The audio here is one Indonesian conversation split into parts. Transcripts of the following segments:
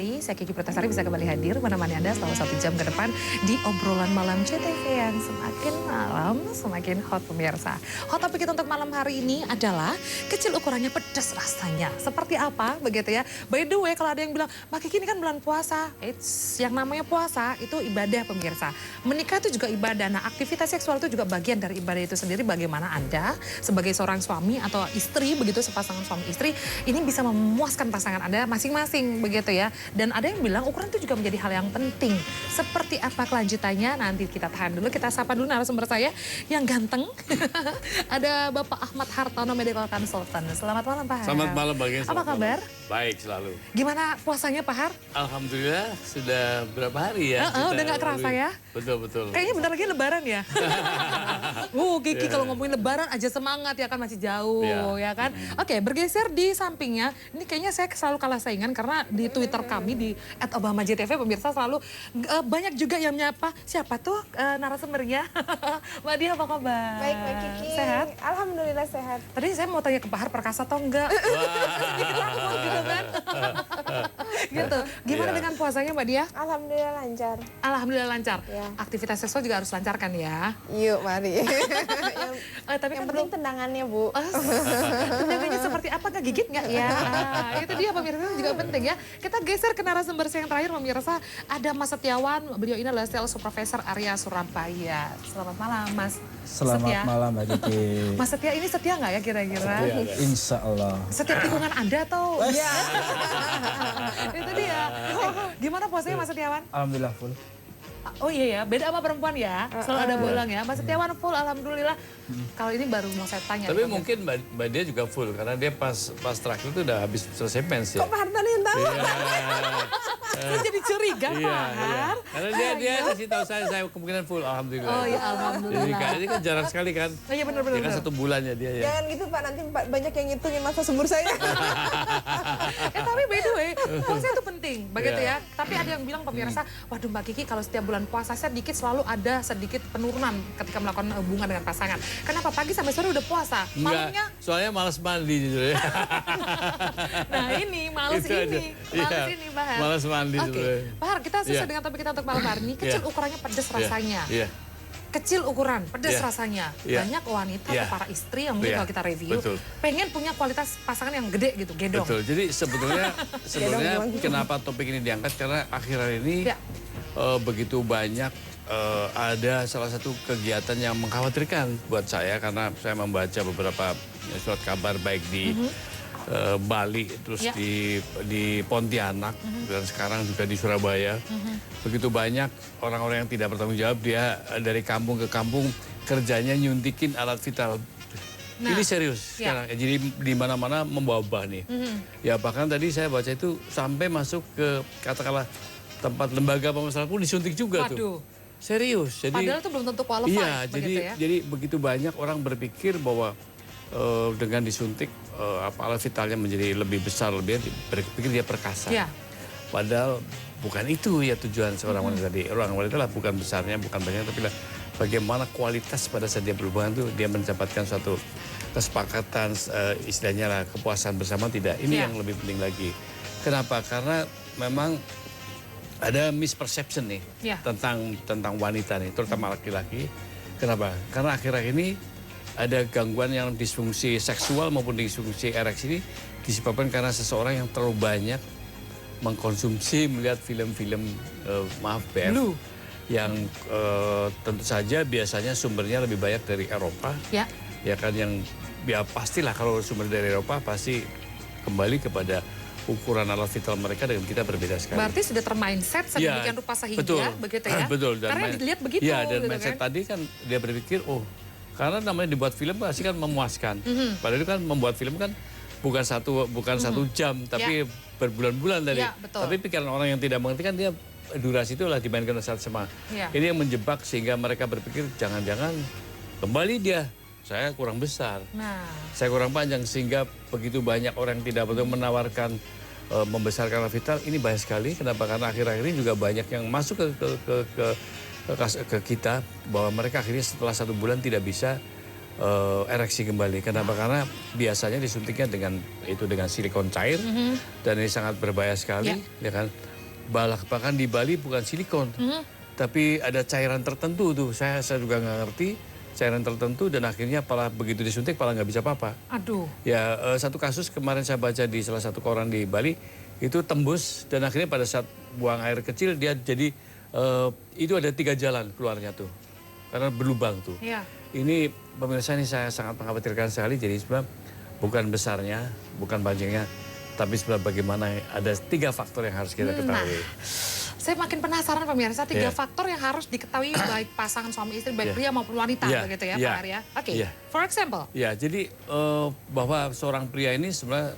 sekali, saya Kiki Pertasari bisa kembali hadir menemani Anda selama 1 jam ke depan di obrolan malam CTV yang semakin malam, semakin hot pemirsa. Hot topik kita untuk malam hari ini adalah kecil ukurannya pedas rasanya. Seperti apa begitu ya. By the way, kalau ada yang bilang, Mbak Kiki ini kan bulan puasa. Yang namanya puasa itu ibadah pemirsa. Menikah itu juga ibadah. Nah, aktivitas seksual itu juga bagian dari ibadah itu sendiri. Bagaimana Anda sebagai seorang suami atau istri, begitu sepasangan suami istri, ini bisa memuaskan pasangan Anda masing-masing begitu ya. Dan ada yang bilang ukuran itu juga menjadi hal yang penting. Seperti apa kelanjutannya nanti kita tahan dulu, kita sapa dulu narasumber saya yang ganteng. Ada Bapak Ahmad Hartono, Medical Consultant. Selamat malam Pak Har. Selamat malam Mbak Geng. Apa kabar? Baik selalu. Gimana puasanya Pak Har? Alhamdulillah sudah berapa hari ya? Udah gak kerasa ya? Betul. Kayaknya bentar lagi lebaran ya? Kiki kalau ngomongin lebaran aja semangat ya kan, masih jauh ya kan. Oke, bergeser di sampingnya. Ini kayaknya saya selalu kalah saingan karena di Twitter kami di @obamajtv pemirsa selalu banyak juga yang menyapa. Siapa tuh narasumbernya? Mbak Dia apa kabar? Baik Mbak Kiki. Sehat? Alhamdulillah sehat. Tadi saya mau tanya ke Pak Har perkasa atau enggak? Sedikit takut gitu kan. Gitu. Gimana dengan puasanya Mbak Dia? Alhamdulillah lancar. Alhamdulillah lancar. Ya. Aktivitas seksual juga harus lancar kan ya? Yuk mari. Tapi yang kan penting tendangannya Bu. Tendangannya seperti apa, nggak gigit nggak ya? Itu dia pemirsa juga penting ya. Kita geser ke narasumber yang terakhir pemirsa. Ada Mas Setiawan, beliau ini adalah sales supervisor area Surabaya. Selamat malam Mas. Selamat malam Mbak Kiki. Mas Setia ini setia nggak ya kira-kira? Insya Allah. Setiap tikungan Anda atau? Iya. Itu dia. Gimana puasanya Mas Setiawan? Alhamdulillah full. Oh iya ya, beda sama perempuan ya, selalu ada bolang ya. Mas Setiawan full, alhamdulillah. Kalau ini baru mau saya tanya. Tapi mungkin Mbak Dia juga full karena dia pas terakhir itu udah habis selesai mens ya. Kok Pak Hartono yang tahu? Saya jadi curiga Pak Har. Karena dia kasih tahu saya kemungkinan full, alhamdulillah. Oh ya alhamdulillah. Jadi ini kan jarang sekali kan. Oh iya benar-benar. Dia kan 1 bulan ya dia ya. Jangan gitu Pak, nanti banyak yang ngitungin masa subur saya. Tapi by the way, puasa itu penting, begitu ya. Tapi ada yang bilang pemirsa, waduh Mbak Kiki kalau setiap bulan puasa selalu ada sedikit penurunan ketika melakukan hubungan dengan pasangan. Kenapa pagi sampai sore udah puasa? Malamnya? Soalnya malas mandi jujur ya. Nah ini, males ini Pak Har. Malas mandi sebenarnya. Pak Har, kita sesuai dengan topik kita untuk malam hari ini. Kecil ukurannya pedas rasanya. Kecil ukuran, pedas rasanya. Banyak wanita atau para istri yang mungkin kalau kita review, pengen punya kualitas pasangan yang gede gitu, gedong. Betul, jadi sebetulnya kenapa topik ini diangkat, karena akhir-akhir ini begitu banyak ada salah satu kegiatan yang mengkhawatirkan buat saya, karena saya membaca beberapa surat kabar baik di Bali, terus di Pontianak, dan sekarang juga di Surabaya. Begitu banyak orang-orang yang tidak bertanggung jawab, dia dari kampung ke kampung kerjanya nyuntikin alat vital. Ini serius sekarang, jadi di mana-mana membawa nih. Ya bahkan tadi saya baca itu sampai masuk ke katakanlah tempat lembaga pemesanan pun disuntik juga. Tuh. Serius. Jadi, padahal itu belum tentu qualified. Iya, jadi begitu banyak orang berpikir bahwa dengan disuntik alat vitalnya menjadi lebih besar, berpikir dia perkasa. Padahal bukan itu ya tujuan seorang wanita tadi. Orang wanita lah bukan besarnya, bukan banyaknya, tapi lah bagaimana kualitas pada saat dia berhubungan itu dia mendapatkan suatu kesepakatan, istilahnya lah kepuasan bersama tidak. Ini yang lebih penting lagi. Kenapa? Karena memang ada misperception nih tentang wanita nih, terutama laki-laki. Kenapa? Karena akhir-akhir ini ada gangguan yang disfungsi seksual maupun disfungsi ereksi ini disebabkan karena seseorang yang terlalu banyak mengkonsumsi melihat film-film BF yang tentu saja biasanya sumbernya lebih banyak dari Eropa. Ya kan, yang pastilah kalau sumber dari Eropa pasti kembali kepada ukuran alat vital mereka dengan kita berbeda sekali. Berarti sudah termindset sedemikian rupa sehingga begitu ya? Betul. Karena dilihat begitu. Iya, dan gitu mindset tadi kan dia berpikir, karena namanya dibuat film pasti kan memuaskan. Padahal itu kan membuat film kan bukan satu jam, tapi berbulan-bulan tadi. Tapi pikiran orang yang tidak mengerti kan dia durasi itu adalah dimainkan saat sama. Ini yang menjebak sehingga mereka berpikir jangan-jangan kembali dia. Saya kurang besar, saya kurang panjang, sehingga begitu banyak orang yang tidak betul menawarkan membesarkan alat vital. Ini bahaya sekali. Kenapa? Karena akhir-akhir ini juga banyak yang masuk ke kita bahwa mereka akhirnya setelah 1 bulan tidak bisa ereksi kembali. Kenapa? Karena biasanya disuntiknya dengan silikon cair dan ini sangat berbahaya sekali, ya kan? bahkan di Bali bukan silikon, tapi ada cairan tertentu tuh. Saya juga nggak ngerti cairan tertentu dan akhirnya begitu disuntik nggak bisa apa-apa. Aduh. Ya satu kasus kemarin saya baca di salah satu koran di Bali itu tembus dan akhirnya pada saat buang air kecil dia jadi itu ada 3 jalan keluarnya tuh karena berlubang tuh. Iya. Ini pemirsa ini saya sangat mengkhawatirkan sekali. Jadi sebenarnya bukan besarnya, bukan panjangnya, tapi sebenarnya bagaimana ada 3 faktor yang harus kita ketahui. Saya makin penasaran pemirsa, 3 faktor yang harus diketahui baik pasangan suami istri, baik pria maupun wanita begitu ya Pak Arya. Oke, for example. Ya, jadi bahwa seorang pria ini sebenarnya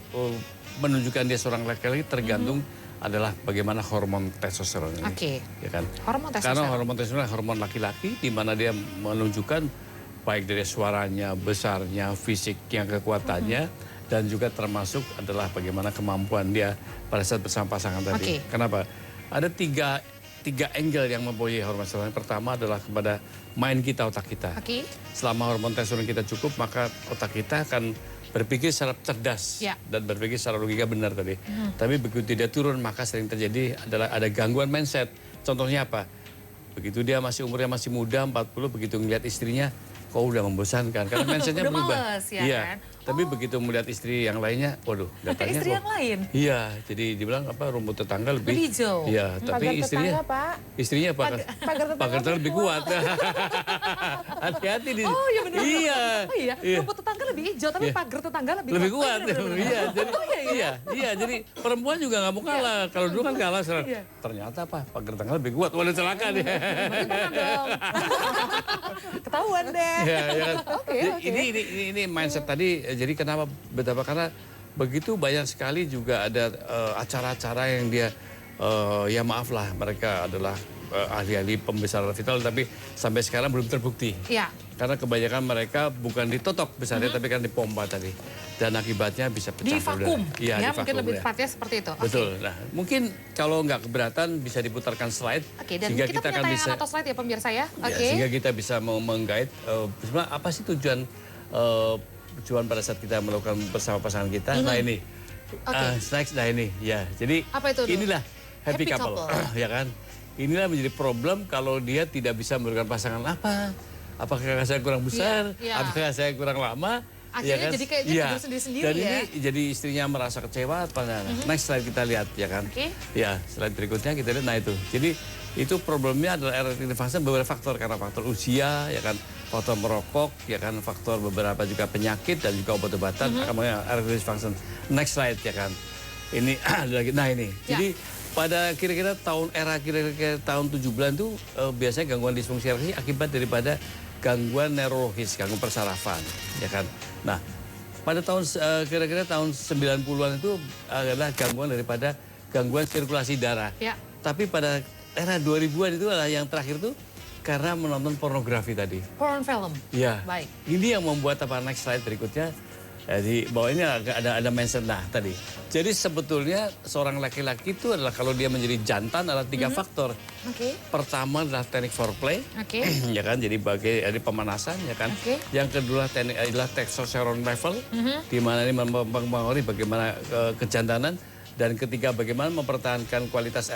menunjukkan dia seorang laki-laki tergantung adalah bagaimana hormon testosteron ini. Oke. Ya kan? Hormon testosteron. Karena hormon testosteron adalah hormon laki-laki di mana dia menunjukkan baik dari suaranya, besarnya, fisiknya, kekuatannya, dan juga termasuk adalah bagaimana kemampuan dia pada saat bersama pasangan tadi. Kenapa? Ada tiga angle yang mempunyai hormon testosteron. Pertama adalah kepada main kita, otak kita. Selama hormon testosteron kita cukup, maka otak kita akan berpikir secara cerdas dan berpikir secara logika benar tadi. Tapi begitu dia turun, maka sering terjadi adalah ada gangguan mindset. Contohnya apa? Begitu dia umurnya masih muda, 40, begitu ngeliat istrinya, kok udah membosankan. Karena mindsetnya berubah. Males, ya kan? Tapi begitu melihat istri yang lainnya, waduh, datanya istri yang lain? Iya, jadi dibilang rumput tetangga lebih hijau. Iya, tapi istrinya, Pak. Istrinya pagar tetangga lebih kuat. Hati-hati di. Oh iya benar. Iya. Oh iya, rumput tetangga lebih hijau, tapi pagar tetangga lebih kuat. Iya, jadi jadi perempuan juga nggak mau kalah. Kalau dulu kan kalah, ternyata pagar tetangga lebih kuat. Waduh, celaka deh. Ketahuan deh. Iya. Ini mindset tadi. Jadi kenapa betapa karena begitu banyak sekali juga ada acara-acara yang dia ya maaf lah mereka adalah ahli-ahli pembesaran vital tapi sampai sekarang belum terbukti. Iya. Karena kebanyakan mereka bukan ditotok besarnya tapi kan dipompa tadi. Dan akibatnya bisa pecah. Di vakum. Iya, ya, mungkin lebih tepatnya seperti itu. Betul. Nah, mungkin kalau nggak keberatan bisa diputarkan slide. Dan sehingga kita punya tayangan atau slide ya pemirsa ya. Sehingga kita bisa menggait sebenarnya apa sih tujuan pada saat kita melakukan bersama pasangan kita. Nah ini, next, nah ini, ya. Jadi apa itu inilah happy couple. Ya kan? Inilah menjadi problem kalau dia tidak bisa memberikan pasangan apa. Apakah saya kurang besar? Apakah saya kurang lama? Akhirnya jadi kayak sendiri-sendiri dan ini jadi istrinya merasa kecewa. Next slide kita lihat, ya kan? Ya, slide berikutnya kita lihat. Nah itu, jadi itu problemnya adalah erectile dysfunction beberapa faktor karena faktor usia, ya kan, faktor merokok, ya kan, faktor beberapa juga penyakit dan juga obat-obatan akan mengalami erectile dysfunction. Next slide, ya kan. Ini lagi. Nah ini, jadi pada kira-kira tahun 7 bulan itu biasanya gangguan disfungsi ereksi akibat daripada gangguan neurologis, gangguan persarafan, ya kan. Nah, pada kira-kira tahun 90-an itu adalah gangguan daripada gangguan sirkulasi darah. Tapi pada era 2000-an itu adalah yang terakhir tuh karena menonton pornografi tadi. Porn film. Iya. Baik. Ini yang membuat next slide berikutnya. Jadi bahwa ini ada mention tadi. Jadi sebetulnya seorang laki-laki itu adalah kalau dia menjadi jantan adalah 3 faktor. Pertama adalah teknik foreplay, ya kan, jadi dari pemanasan, ya kan. Yang kedua adalah testosterone level, di mana ini mempengaruhi bagaimana kejantanan. Dan ketiga bagaimana mempertahankan kualitas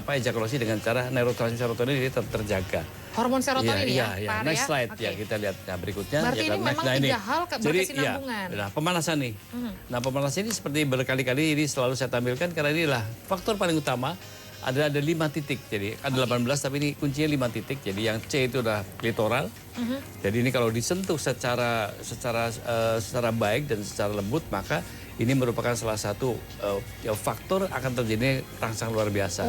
ejakulasi dengan cara neurotransmitter serotonin ini tetap terjaga. Hormon serotonin ya, Pak Arya. Next slide ya kita lihat berikutnya. Berarti ini memang 3 hal berkesinambungan. Nah pemanasan nih. Nah pemanasan ini seperti berkali-kali ini selalu saya tampilkan karena inilah faktor paling utama. Ada 5 titik, jadi ada 18 tapi ini kuncinya 5 titik. Jadi yang C itu adalah klitoral. Jadi ini kalau disentuh secara baik dan secara lembut maka ini merupakan salah satu faktor akan terjadi rangsang luar biasa.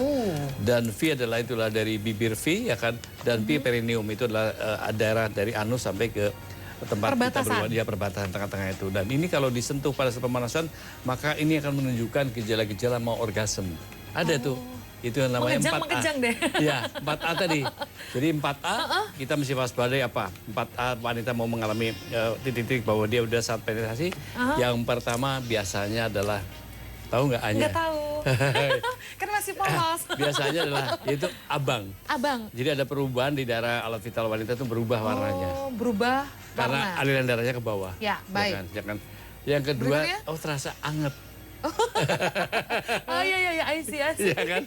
Dan V itulah dari bibir V, ya kan, dan P perineum itu adalah daerah dari anus sampai ke tempat kita berdua, dia perbatasan tengah-tengah itu. Dan ini kalau disentuh pada saat pemanasan, maka ini akan menunjukkan gejala-gejala mau orgasme. Ada tuh. Itu yang namanya 4A. Mengejang deh. Iya, 4A tadi. Jadi 4A, kita mesti waspadai apa? 4A wanita mau mengalami titik-titik bahwa dia udah saat penetrasi. Yang pertama biasanya adalah, tahu nggak A-nya? Nggak tahu. Kan masih polos. Biasanya adalah itu abang. Abang. Jadi ada perubahan di daerah alat vital wanita itu berubah warnanya. Berubah warna. Karena aliran darahnya ke bawah. Ya, baik. Ya kan? Yang kedua, terasa anget. Oh iya, I see. Iya kan?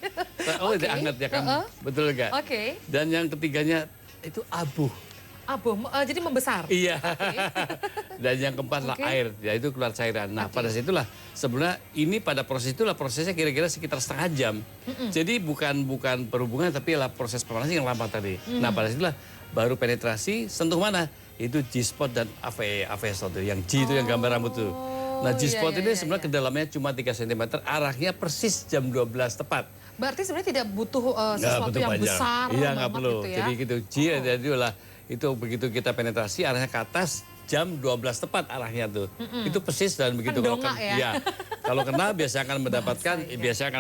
Oh, itu hangat ya kan? Betul nggak? Oke. Dan yang ketiganya itu abu. Abu, jadi membesar. Iya. Dan yang keempat lah air, yaitu keluar cairan. Nah, pada situlah sebenarnya ini pada proses itulah prosesnya kira-kira sekitar setengah jam. Jadi bukan perhubungan tapi lah proses pemanasan yang lama tadi. Nah, pada situlah baru penetrasi sentuh mana? Itu G-spot dan AV slot yang G itu yang gambar rambut tuh. Nah, G-spot ini sebenarnya kedalamannya cuma 3 cm, arahnya persis jam 12 tepat. Berarti sebenarnya tidak butuh sesuatu yang besar. Iya, nggak perlu. Gitu ya? Jadi gitu, G adalah itu begitu kita penetrasi arahnya ke atas jam 12 tepat arahnya tuh. Itu persis dan begitu kalau kena biasa akan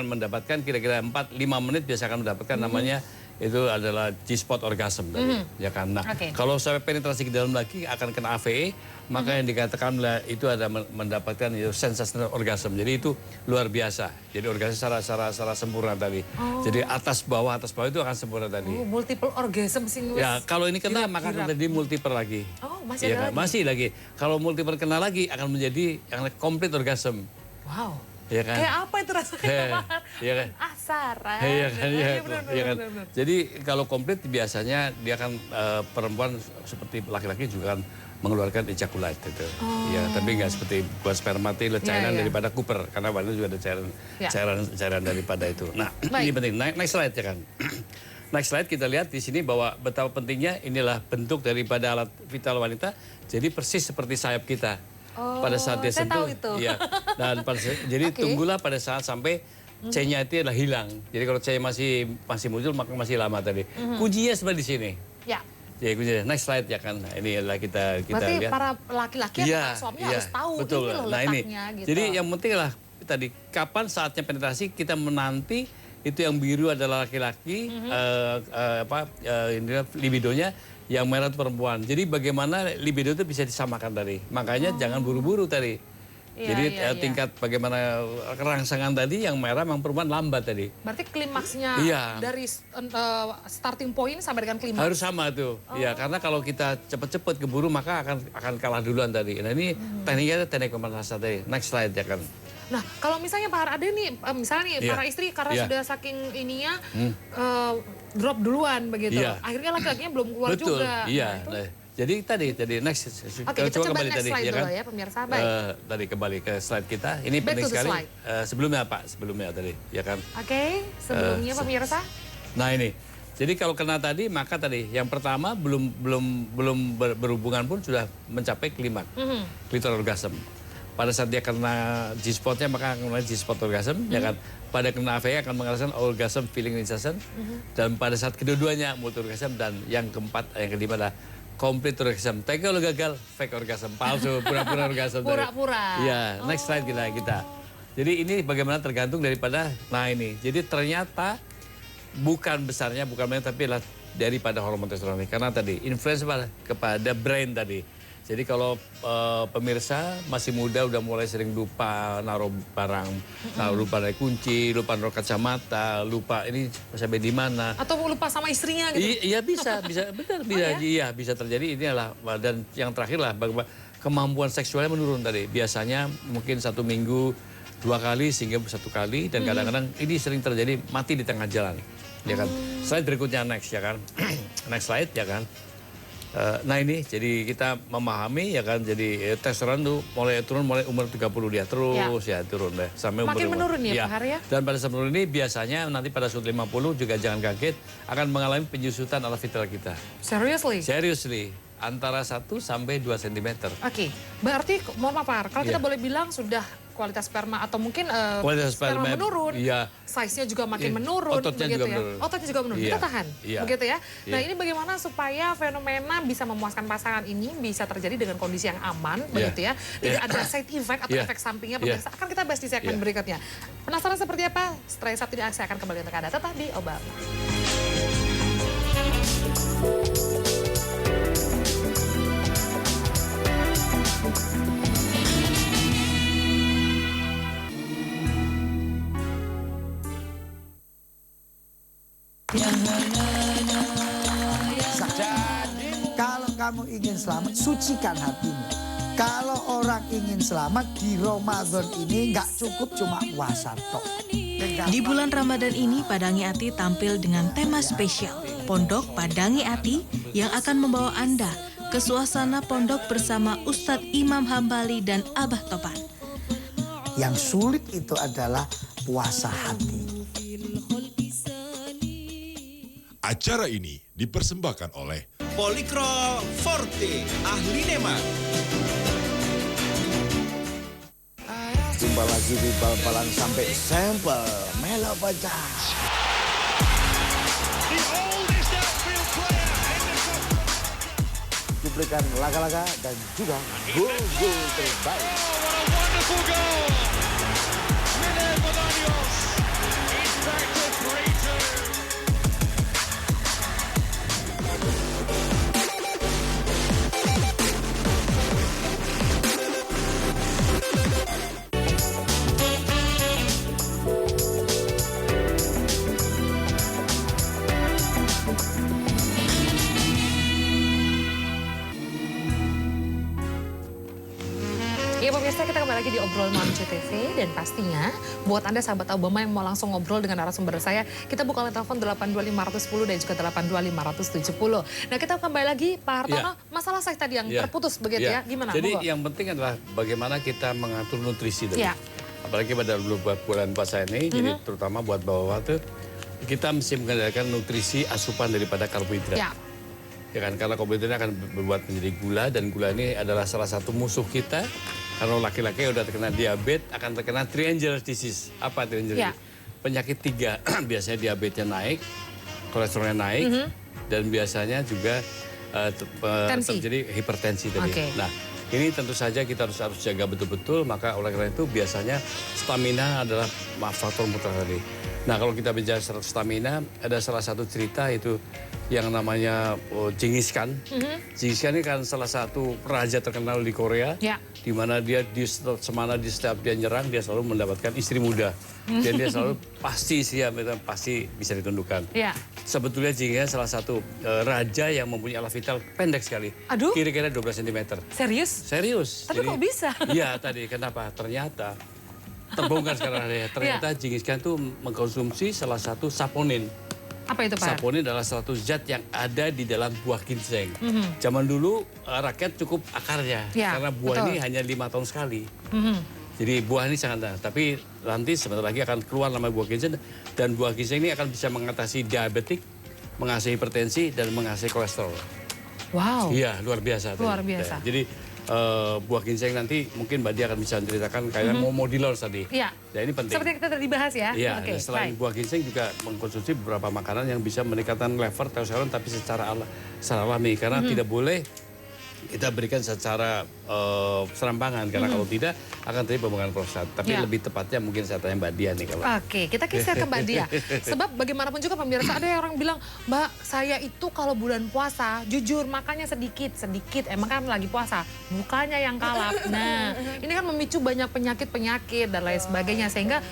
mendapatkan kira-kira 4-5 menit biasa akan mendapatkan namanya itu adalah G-spot orgasm tadi, ya kan. Nah, kalau sampai penetrasi ke dalam lagi akan kena AVE, maka yang dikatakan itu ada mendapatkan itu sensasi orgasm. Jadi itu luar biasa. Jadi orgasm secara sempurna tadi. Jadi atas bawah itu akan sempurna tadi. Multiple orgasm sih. Ya, kalau ini kena maka akan jadi multiple lagi. Oh, masih ya, ada lagi? Masih lagi. Kalau multiple kena lagi akan menjadi yang complete orgasm. Wow. Ya kan? Kayak apa itu rasanya? Iya kan? Asaran. Iya kan? Iya kan? Benar. Jadi kalau komplit biasanya dia akan perempuan seperti laki-laki juga kan mengeluarkan ejakulat gitu. Ya, tapi nggak seperti buat sperma itu cairan daripada Cooper karena wanita juga ada cairan daripada itu. Nah, ini penting. Next slide ya kan. Next slide kita lihat di sini bahwa betapa pentingnya inilah bentuk daripada alat vital wanita. Jadi persis seperti sayap kita. Pada saat dia sentuh, iya. Dan jadi tunggulah pada saat sampai C-nya itu adalah hilang. Jadi kalau C masih muncul maka masih lama tadi. Kuncinya sebenarnya di sini. Ya. Jadi kuncinya next slide ya kan. Nah, ini adalah kita berarti lihat. para laki-laki atau suaminya harus tahu betul. ini loh letaknya gitu. Jadi yang penting lah tadi kapan saatnya penetrasi kita menanti itu yang biru adalah laki-laki libidonya. Yang merah itu perempuan. Jadi bagaimana libido itu bisa disamakan tadi. Makanya jangan buru-buru tadi. Jadi tingkat bagaimana kerangsangan tadi yang merah memang perempuan lambat tadi. Berarti klimaksnya dari starting point sampai dengan klimaks. Harus sama tuh. Ya, karena kalau kita cepat-cepat keburu maka akan kalah duluan tadi. Nah, ini tekniknya teknik pemanasan tadi. Next slide ya kan. Nah, kalau misalnya Pak Ade nih, misalnya nih para istri karena sudah saking ininya drop duluan begitu. Akhirnya laki-lakinya belum keluar juga. Iya. Nah, jadi tadi next. Oke, kita coba next tadi, slide ya kan? dulu ya pemirsa. Baik. Tadi kembali ke slide kita. Ini penting sekali. Sebelumnya Pak, sebelumnya tadi, ya kan? Oke, sebelumnya pemirsa. Nah ini. Jadi kalau kena tadi maka tadi yang pertama belum berhubungan pun sudah mencapai klimaks. Clitoral orgasm. Pada saat dia kena G-spotnya maka akan mengalami G-spot orgasm, ya kan? Pada kena AVE akan merasakan orgasm feeling sensation, dan pada saat kedua-duanya multi orgasm, dan yang keempat, yang kelima adalah complete orgasm. Tapi kalau gagal, fake orgasm, palsu, pura-pura orgasm. Pura-pura. Ya, next slide kita. Jadi ini bagaimana tergantung daripada, nah ini. Jadi ternyata bukan besarnya, bukan banyak, tapi adalah daripada hormon testosteron. Karena tadi influence kepada brain tadi. Jadi kalau pemirsa masih muda udah mulai sering lupa naruh barang, lupa naruh kunci, lupa naruh kacamata, lupa ini sampai di mana. Atau lupa sama istrinya gitu. Iya bisa, benar, iya bisa terjadi. Ini adalah, dan yang terakhir lah kemampuan seksualnya menurun tadi. Biasanya mungkin 1 minggu 2 kali sehingga 1 kali, dan kadang-kadang ini sering terjadi mati di tengah jalan. Ya kan. Slide berikutnya next ya kan. Next slide ya kan. Nah ini jadi kita memahami ya kan, jadi testosteron tuh mulai turun mulai umur 30 dia terus ya turun deh sampai umur makin menurun ya Pak Har ya. Dan pada saat menurun ini biasanya nanti pada usia 50 juga jangan kaget akan mengalami penyusutan alat vital kita. Seriously antara 1 sampai 2 cm. Oke. Berarti mohon maaf Pak Har, kalau kita boleh bilang sudah kualitas sperma atau mungkin kualitas sperma menurun, size-nya juga makin menurun, ototnya begitu juga ya. menurun. Ototnya juga menurun. Kita tahan, begitu ya. Nah ini bagaimana supaya fenomena bisa memuaskan pasangan ini bisa terjadi dengan kondisi yang aman, begitu ya. Tidak ada side effect atau efek sampingnya. Pemirsa akan kita bahas di segmen berikutnya. Penasaran seperti apa? Setelah saat ini saya akan kembali untuk Anda tetap di Obama. Kalau kamu ingin selamat, sucikan hatimu. Kalau orang ingin selamat di Ramadan ini nggak cukup cuma puasa tok. Di bulan Ramadan ini, Padangi Ati tampil dengan tema spesial, Pondok Padangi Ati, yang akan membawa Anda ke suasana pondok bersama Ustadz Imam Hambali dan Abah Topan. Yang sulit itu adalah puasa hati. Acara ini dipersembahkan oleh Polikro Forte, ahli nemat. Jumpa lagi di bal-balan sampai sampel Melo Baca. Cuplikan laga-laga dan juga gol-gol terbaik. Ya pemirsa, kita kembali lagi di Obrolan Malam CTV dan pastinya buat Anda sahabat Obama yang mau langsung ngobrol dengan narasumber saya, kita buka line telepon 82510 dan juga 82570. Nah, kita kembali lagi Pak Hartono, masalah saya tadi yang terputus begitu ya, gimana? Jadi Monggo. yang penting adalah bagaimana kita mengatur nutrisi tadi. Ya. Apalagi pada bulan puasa ini, jadi terutama buat bapak-bapak tuh, kita mesti mengendalikan nutrisi asupan daripada karbohidrat. Ya. Ya kan, karena karbohidrat akan berbuat menjadi gula, dan gula ini adalah salah satu musuh kita. Kalau laki-laki udah terkena diabetes, akan terkena triangle disease. Apa triangle? Ya. Penyakit 3, biasanya diabetesnya naik, kolesterolnya naik, dan biasanya juga terjadi hipertensi tadi. Oke. Nah, ini tentu saja kita harus jaga betul-betul, maka oleh karena itu biasanya stamina adalah faktor mutlak tadi. Nah, kalau kita bicara stamina, ada salah satu cerita itu yang namanya Genghis Khan. Genghis Khan ini kan salah satu raja terkenal di Korea, di mana dia di setiap dia nyerang, dia selalu mendapatkan istri muda. Dan dia selalu pasti bisa ditundukkan. Ya. Sebetulnya Genghis Khan salah satu raja yang mempunyai alat vital pendek sekali. Aduh. Kira-kira 12 cm. Serius? Serius. Tapi kok bisa? Iya tadi, kenapa? Ternyata terbongkar sekarang ya. Ternyata Genghis Khan itu mengkonsumsi salah satu saponin. Apa itu Pak? Saponin adalah suatu zat yang ada di dalam buah ginseng. Zaman dulu rakyat cukup akarnya, karena buah ini hanya 5 tahun sekali. Jadi buah ini sangat, tapi nanti sebentar lagi akan keluar nama buah ginseng, dan buah ginseng ini akan bisa mengatasi diabetik, mengatasi hipertensi, dan mengatasi kolesterol. Wow. Iya, luar biasa. Luar biasa. Ya, jadi buah ginseng nanti mungkin Mbak Dia akan bisa menceritakan kayak mau dealer tadi. Iya. Ya, ini penting. Seperti yang kita tadi bahas ya. Iya, Oke, selain buah ginseng juga mengkonsumsi beberapa makanan yang bisa meningkatkan level testosteron tapi secara alami, karena tidak boleh kita berikan secara serampangan, karena kalau tidak akan terjadi pembentukan prostat. Tapi lebih tepatnya mungkin saya tanya Mbak Dia nih kalau. Oke, kita geser ke Mbak Dia. Sebab bagaimanapun juga pemirsa, ada orang bilang, Mbak, saya itu kalau bulan puasa, jujur makannya sedikit, emang kan lagi puasa, bukannya yang kalap. Nah, ini kan memicu banyak penyakit dan lain sebagainya, sehingga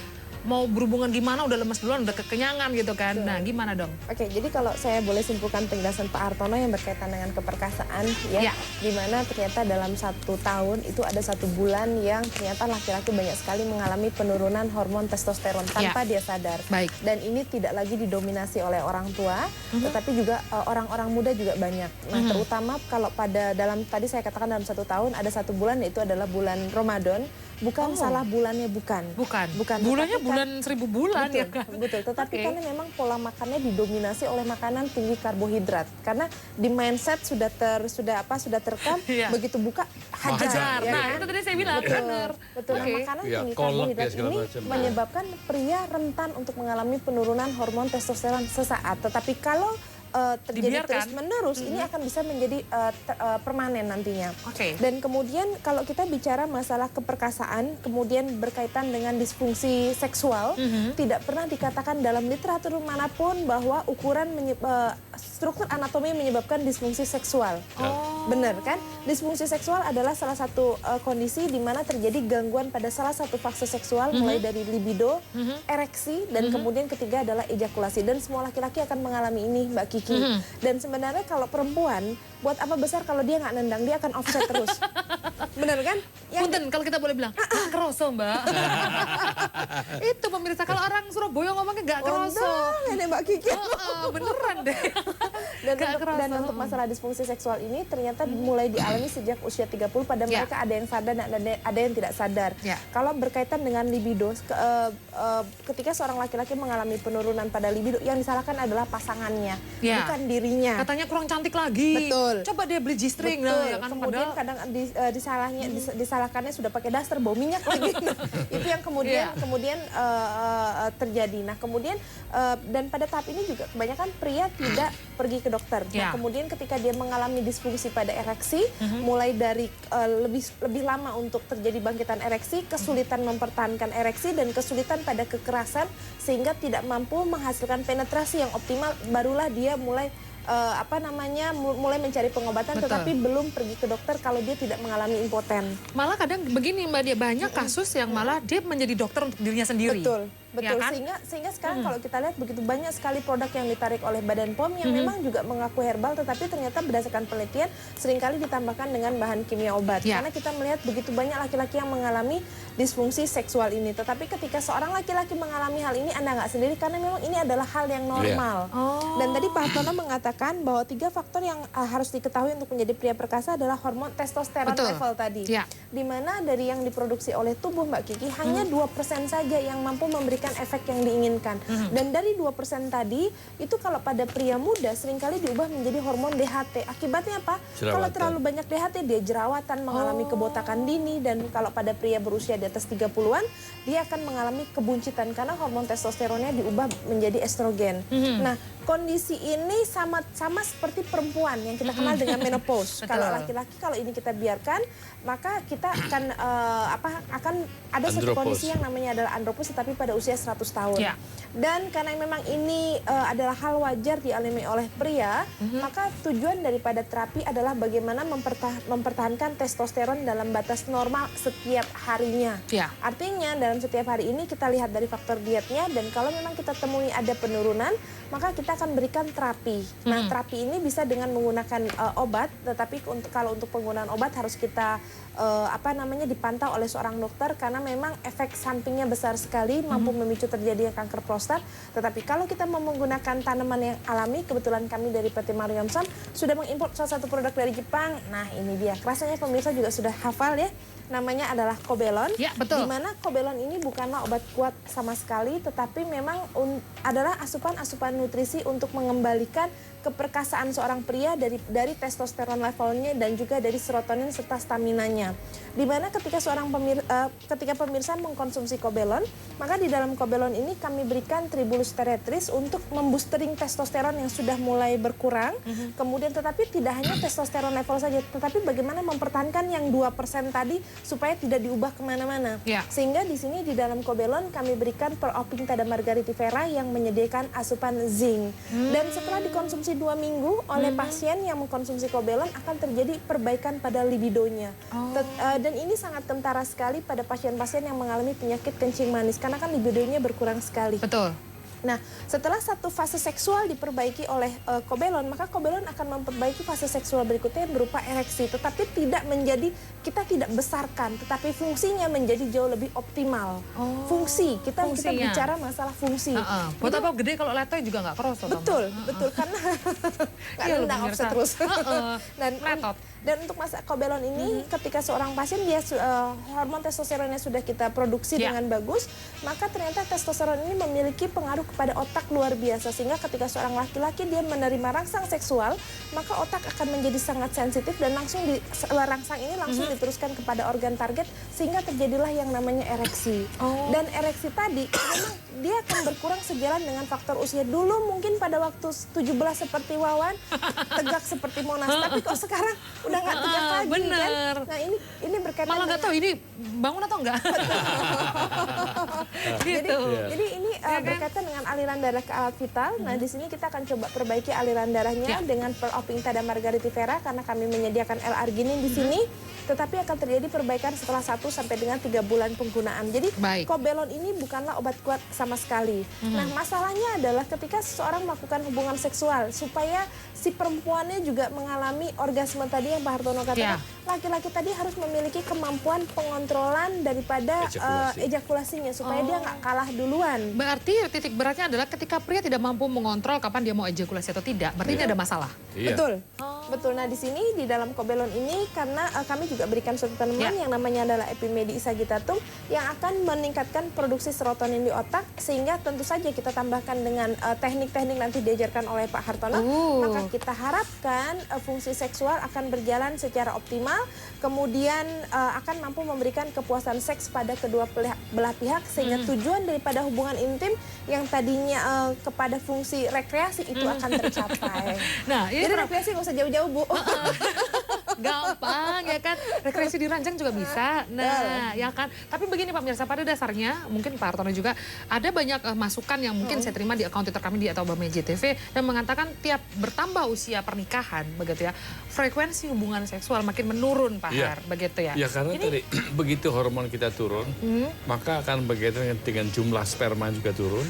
mau berhubungan gimana udah lemes duluan, udah kekenyangan gitu kan. Nah, gimana dong? Oke, jadi kalau saya boleh simpulkan penjelasan Pak Hartono yang berkaitan dengan keperkasaan ya, di mana ternyata dalam 1 tahun itu ada 1 bulan yang ternyata laki-laki banyak sekali mengalami penurunan hormon testosteron tanpa dia sadar. Baik. Dan ini tidak lagi didominasi oleh orang tua, tetapi juga orang-orang muda juga banyak. Nah, terutama kalau tadi saya katakan dalam 1 tahun ada 1 bulan, yaitu adalah bulan Ramadan. Bukan salah bulannya, bukan. Bulannya bulan 1000 bulan betul, ya kan? Betul, tetapi karena memang pola makannya didominasi oleh makanan tinggi karbohidrat. Karena di mindset sudah terekam, begitu buka hajar. Nah, itu tadi saya bilang, benar. Betul, nah, makanan tinggi karbohidrat ini menyebabkan pria rentan untuk mengalami penurunan hormon testosteron sesaat. Tetapi kalau terjadi terus-menerus, ini akan bisa menjadi permanen nantinya. Dan kemudian kalau kita bicara masalah keperkasaan, kemudian berkaitan dengan disfungsi seksual, tidak pernah dikatakan dalam literatur manapun bahwa ukuran struktur anatomi menyebabkan disfungsi seksual. Bener kan? Disfungsi seksual adalah salah satu kondisi di mana terjadi gangguan pada salah satu fase seksual mulai dari libido, ereksi, dan kemudian ketiga adalah ejakulasi. Dan semua laki-laki akan mengalami ini, Mbak Kiki. Dan sebenarnya kalau perempuan, buat apa besar kalau dia nggak nendang, dia akan offset terus. Bener kan? Punten, kalau kita boleh bilang, nggak keroso Mbak. Itu pemirsa, kalau orang Surabaya ngomongnya nggak keroso. Ini Mbak Kiki. Beneran deh. Dan untuk masalah disfungsi seksual ini ternyata mulai dialami sejak usia 30 pada mereka ada yang sadar dan ada yang tidak sadar. Kalau berkaitan dengan libido, ketika seorang laki-laki mengalami penurunan pada libido, yang disalahkan adalah pasangannya, bukan dirinya. Katanya kurang cantik lagi. Betul. Coba dia beli G-string. Betul. Ya kan, Kemudian kadang disalahkannya sudah pakai daster bau minyak lagi. Itu yang kemudian terjadi. Nah kemudian dan pada tahap ini juga kebanyakan pria tidak pergi ke dokter. Nah kemudian ketika dia mengalami disfungsi pada ereksi, mulai dari lebih lama untuk terjadi bangkitan ereksi, kesulitan mempertahankan ereksi dan kesulitan pada kekerasan sehingga tidak mampu menghasilkan penetrasi yang optimal, barulah dia mulai mulai mencari pengobatan. Betul. Tetapi belum pergi ke dokter kalau dia tidak mengalami impoten. Malah kadang begini Mbak Dia, banyak kasus yang malah dia menjadi dokter untuk dirinya sendiri. Betul. Ya kan? Sehingga sekarang kalau kita lihat begitu banyak sekali produk yang ditarik oleh Badan POM yang memang juga mengaku herbal, tetapi ternyata berdasarkan penelitian seringkali ditambahkan dengan bahan kimia obat. Karena kita melihat begitu banyak laki-laki yang mengalami disfungsi seksual ini. Tetapi ketika seorang laki-laki mengalami hal ini, Anda nggak sendiri karena memang ini adalah hal yang normal. Dan tadi Pak Hartono mengatakan bahwa 3 faktor yang harus diketahui untuk menjadi pria perkasa adalah hormon testosteron level tadi. Di mana dari yang diproduksi oleh tubuh Mbak Kiki hanya 2% saja yang mampu memberikan efek yang diinginkan. Dan dari 2% tadi, itu kalau pada pria muda seringkali diubah menjadi hormon DHT. Akibatnya apa? Kalau terlalu banyak DHT, dia jerawatan, mengalami kebotakan dini, dan kalau pada pria berusia di atas 30-an, dia akan mengalami kebuncitan karena hormon testosteronnya diubah menjadi estrogen. Nah, kondisi ini sama seperti perempuan yang kita kenal dengan menopause. Kalau laki-laki, kalau ini kita biarkan, maka kita akan ada satu kondisi yang namanya adalah andropause, tetapi pada usia 100 tahun. Dan karena memang ini adalah hal wajar dialami oleh pria, maka tujuan daripada terapi adalah bagaimana mempertahankan testosteron dalam batas normal setiap harinya. Artinya dalam setiap hari ini kita lihat dari faktor dietnya, dan kalau memang kita temui ada penurunan, maka kita akan berikan terapi. Nah, terapi ini bisa dengan menggunakan obat, tetapi kalau untuk penggunaan obat harus kita dipantau oleh seorang dokter karena memang efek sampingnya besar sekali, mampu memicu terjadinya kanker prostat. Tetapi kalau kita mau menggunakan tanaman yang alami, kebetulan kami dari PT Mariamsan sudah mengimpor salah satu produk dari Jepang. Nah, ini dia. Rasanya pemirsa juga sudah hafal ya. Namanya adalah Kobelon. Di mana Kobelon ini bukanlah obat kuat sama sekali, tetapi memang adalah asupan-asupan nutrisi untuk mengembalikan keperkasaan seorang pria dari testosteron levelnya dan juga dari serotonin serta staminanya. Dimana ketika ketika pemirsa mengkonsumsi Kobelon, maka di dalam Kobelon ini kami berikan Tribulus terretris untuk memboostering testosteron yang sudah mulai berkurang. Kemudian tetapi tidak hanya testosteron level saja, tetapi bagaimana mempertahankan yang 2% tadi supaya tidak diubah kemana-mana. Sehingga di sini di dalam Kobelon kami berikan Peropingtada margaritifera yang menyediakan asupan zinc. Dan setelah dikonsumsi 2 minggu oleh pasien yang mengkonsumsi Kobelon akan terjadi perbaikan pada libidonya. Dan ini sangat kentara sekali pada pasien-pasien yang mengalami penyakit kencing manis karena kan libidonya berkurang sekali. Betul. Nah, setelah satu fase seksual diperbaiki oleh Kobelon, maka Kobelon akan memperbaiki fase seksual berikutnya yang berupa ereksi. Tetapi kita tidak besarkan, tetapi fungsinya menjadi jauh lebih optimal. Fungsi, kita bicara masalah fungsi. Buat apa gede kalau letoy juga nggak kerasa. Betul, betul. Karena nggak offset terus. Dan untuk masa Kobelon ini, ketika seorang pasien dia hormon testosteronnya sudah kita produksi dengan bagus, maka ternyata testosteron ini memiliki pengaruh kepada otak luar biasa, sehingga ketika seorang laki-laki dia menerima rangsang seksual, maka otak akan menjadi sangat sensitif dan langsung rangsang ini langsung diteruskan kepada organ target sehingga terjadilah yang namanya ereksi. Dan ereksi tadi memang dia akan berkurang sejalan dengan faktor usia. Dulu mungkin pada waktu 17 seperti Wawan, tegak seperti Monas, tapi kok sekarang udah nggak tegak lagi kan? Nah ini berkaitan malah nggak tahu ini bangun atau enggak. Jadi ini berkaitan dengan dengan aliran darah ke alat vital. Nah, di sini kita akan coba perbaiki aliran darahnya dengan Pearl-O-Pink-Tada Margaritifera karena kami menyediakan L-arginin di sini. Tetapi akan terjadi perbaikan setelah 1 sampai dengan 3 bulan penggunaan. Jadi Kobelon ini bukanlah obat kuat sama sekali. Nah, masalahnya adalah ketika seseorang melakukan hubungan seksual supaya si perempuannya juga mengalami orgasme tadi yang Pak Hartono katakan, laki-laki tadi harus memiliki kemampuan pengontrolan daripada ejakulasinya supaya dia nggak kalah duluan. Berarti titik beratnya adalah ketika pria tidak mampu mengontrol kapan dia mau ejakulasi atau tidak. Berarti ini ada masalah. Betul. Betul. Nah, di sini di dalam Kobelon ini karena kami juga berikan suatu tanaman yang namanya adalah Epimedi sagittatum yang akan meningkatkan produksi serotonin di otak sehingga tentu saja kita tambahkan dengan teknik-teknik nanti diajarkan oleh Pak Hartono, maka kita harapkan fungsi seksual akan berjalan secara optimal, kemudian akan mampu memberikan kepuasan seks pada kedua belah pihak sehingga tujuan daripada hubungan intim yang tadinya kepada fungsi rekreasi itu akan tercapai. Nah, jadi rekreasi nggak usah jauh-jauh, Bu. Gampang ya kan, rekreasi di ranjang juga bisa. Nah, ya kan. Tapi begini Pak Mirsa, pada dasarnya mungkin Pak Hartono juga ada banyak masukan yang mungkin saya terima di akun Twitter kami di @bamejtv yang mengatakan tiap bertambah usia pernikahan begitu ya, frekuensi hubungan seksual makin menurun Pak Har, begitu ya. Ya karena tadi begitu hormon kita turun, maka akan berkaitan dengan jumlah sperma juga turun,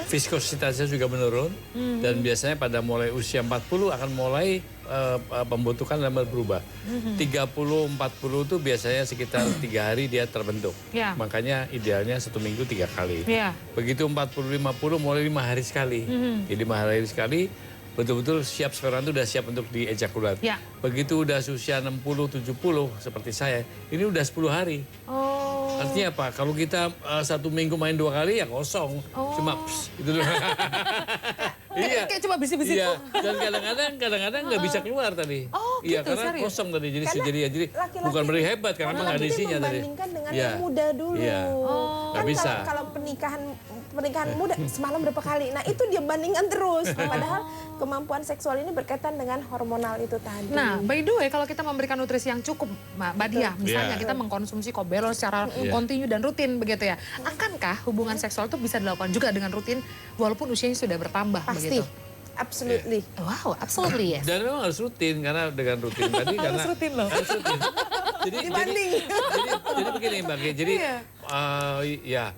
viskositasnya juga menurun, dan biasanya pada mulai usia 40 akan mulai pembentukan lembar berubah. 30-40 itu biasanya sekitar 3 hari dia terbentuk. Makanya idealnya 1 minggu 3 kali. Begitu 40-50 mulai 5 hari sekali. Jadi 5 hari sekali betul-betul siap sperma itu udah siap untuk diejakulat. Begitu udah usia 60-70 seperti saya, ini udah 10 hari. Artinya apa? Kalau kita 1 minggu main 2 kali ya kosong. Cuma itu doang. Iya. Kayak cuma bisi-bisi. Iya. Dan kadang-kadang nggak bisa keluar tadi. Iya, gitu, karena kosong tadi. Jadi bukan berarti hebat karena memang ada isinya tadi. Membandingkan dengan yang muda dulu. Nggak bisa. Kalau pernikahan muda semalam berapa kali. Nah, itu dia bandingkan terus. Padahal kemampuan seksual ini berkaitan dengan hormonal itu tadi. Nah, by the way, kalau kita memberikan nutrisi yang cukup, Mbak Diah, misalnya kita mengkonsumsi Kobelon secara kontinu dan rutin begitu ya. Akankah hubungan seksual itu bisa dilakukan juga dengan rutin walaupun usianya sudah bertambah? Pasti. Begitu? Absolutely. Wow, absolutely yes. Dan memang harus rutin karena dengan rutin tadi karena harus rutin loh. Harus rutin. Jadi begini Mbak. Jadi ya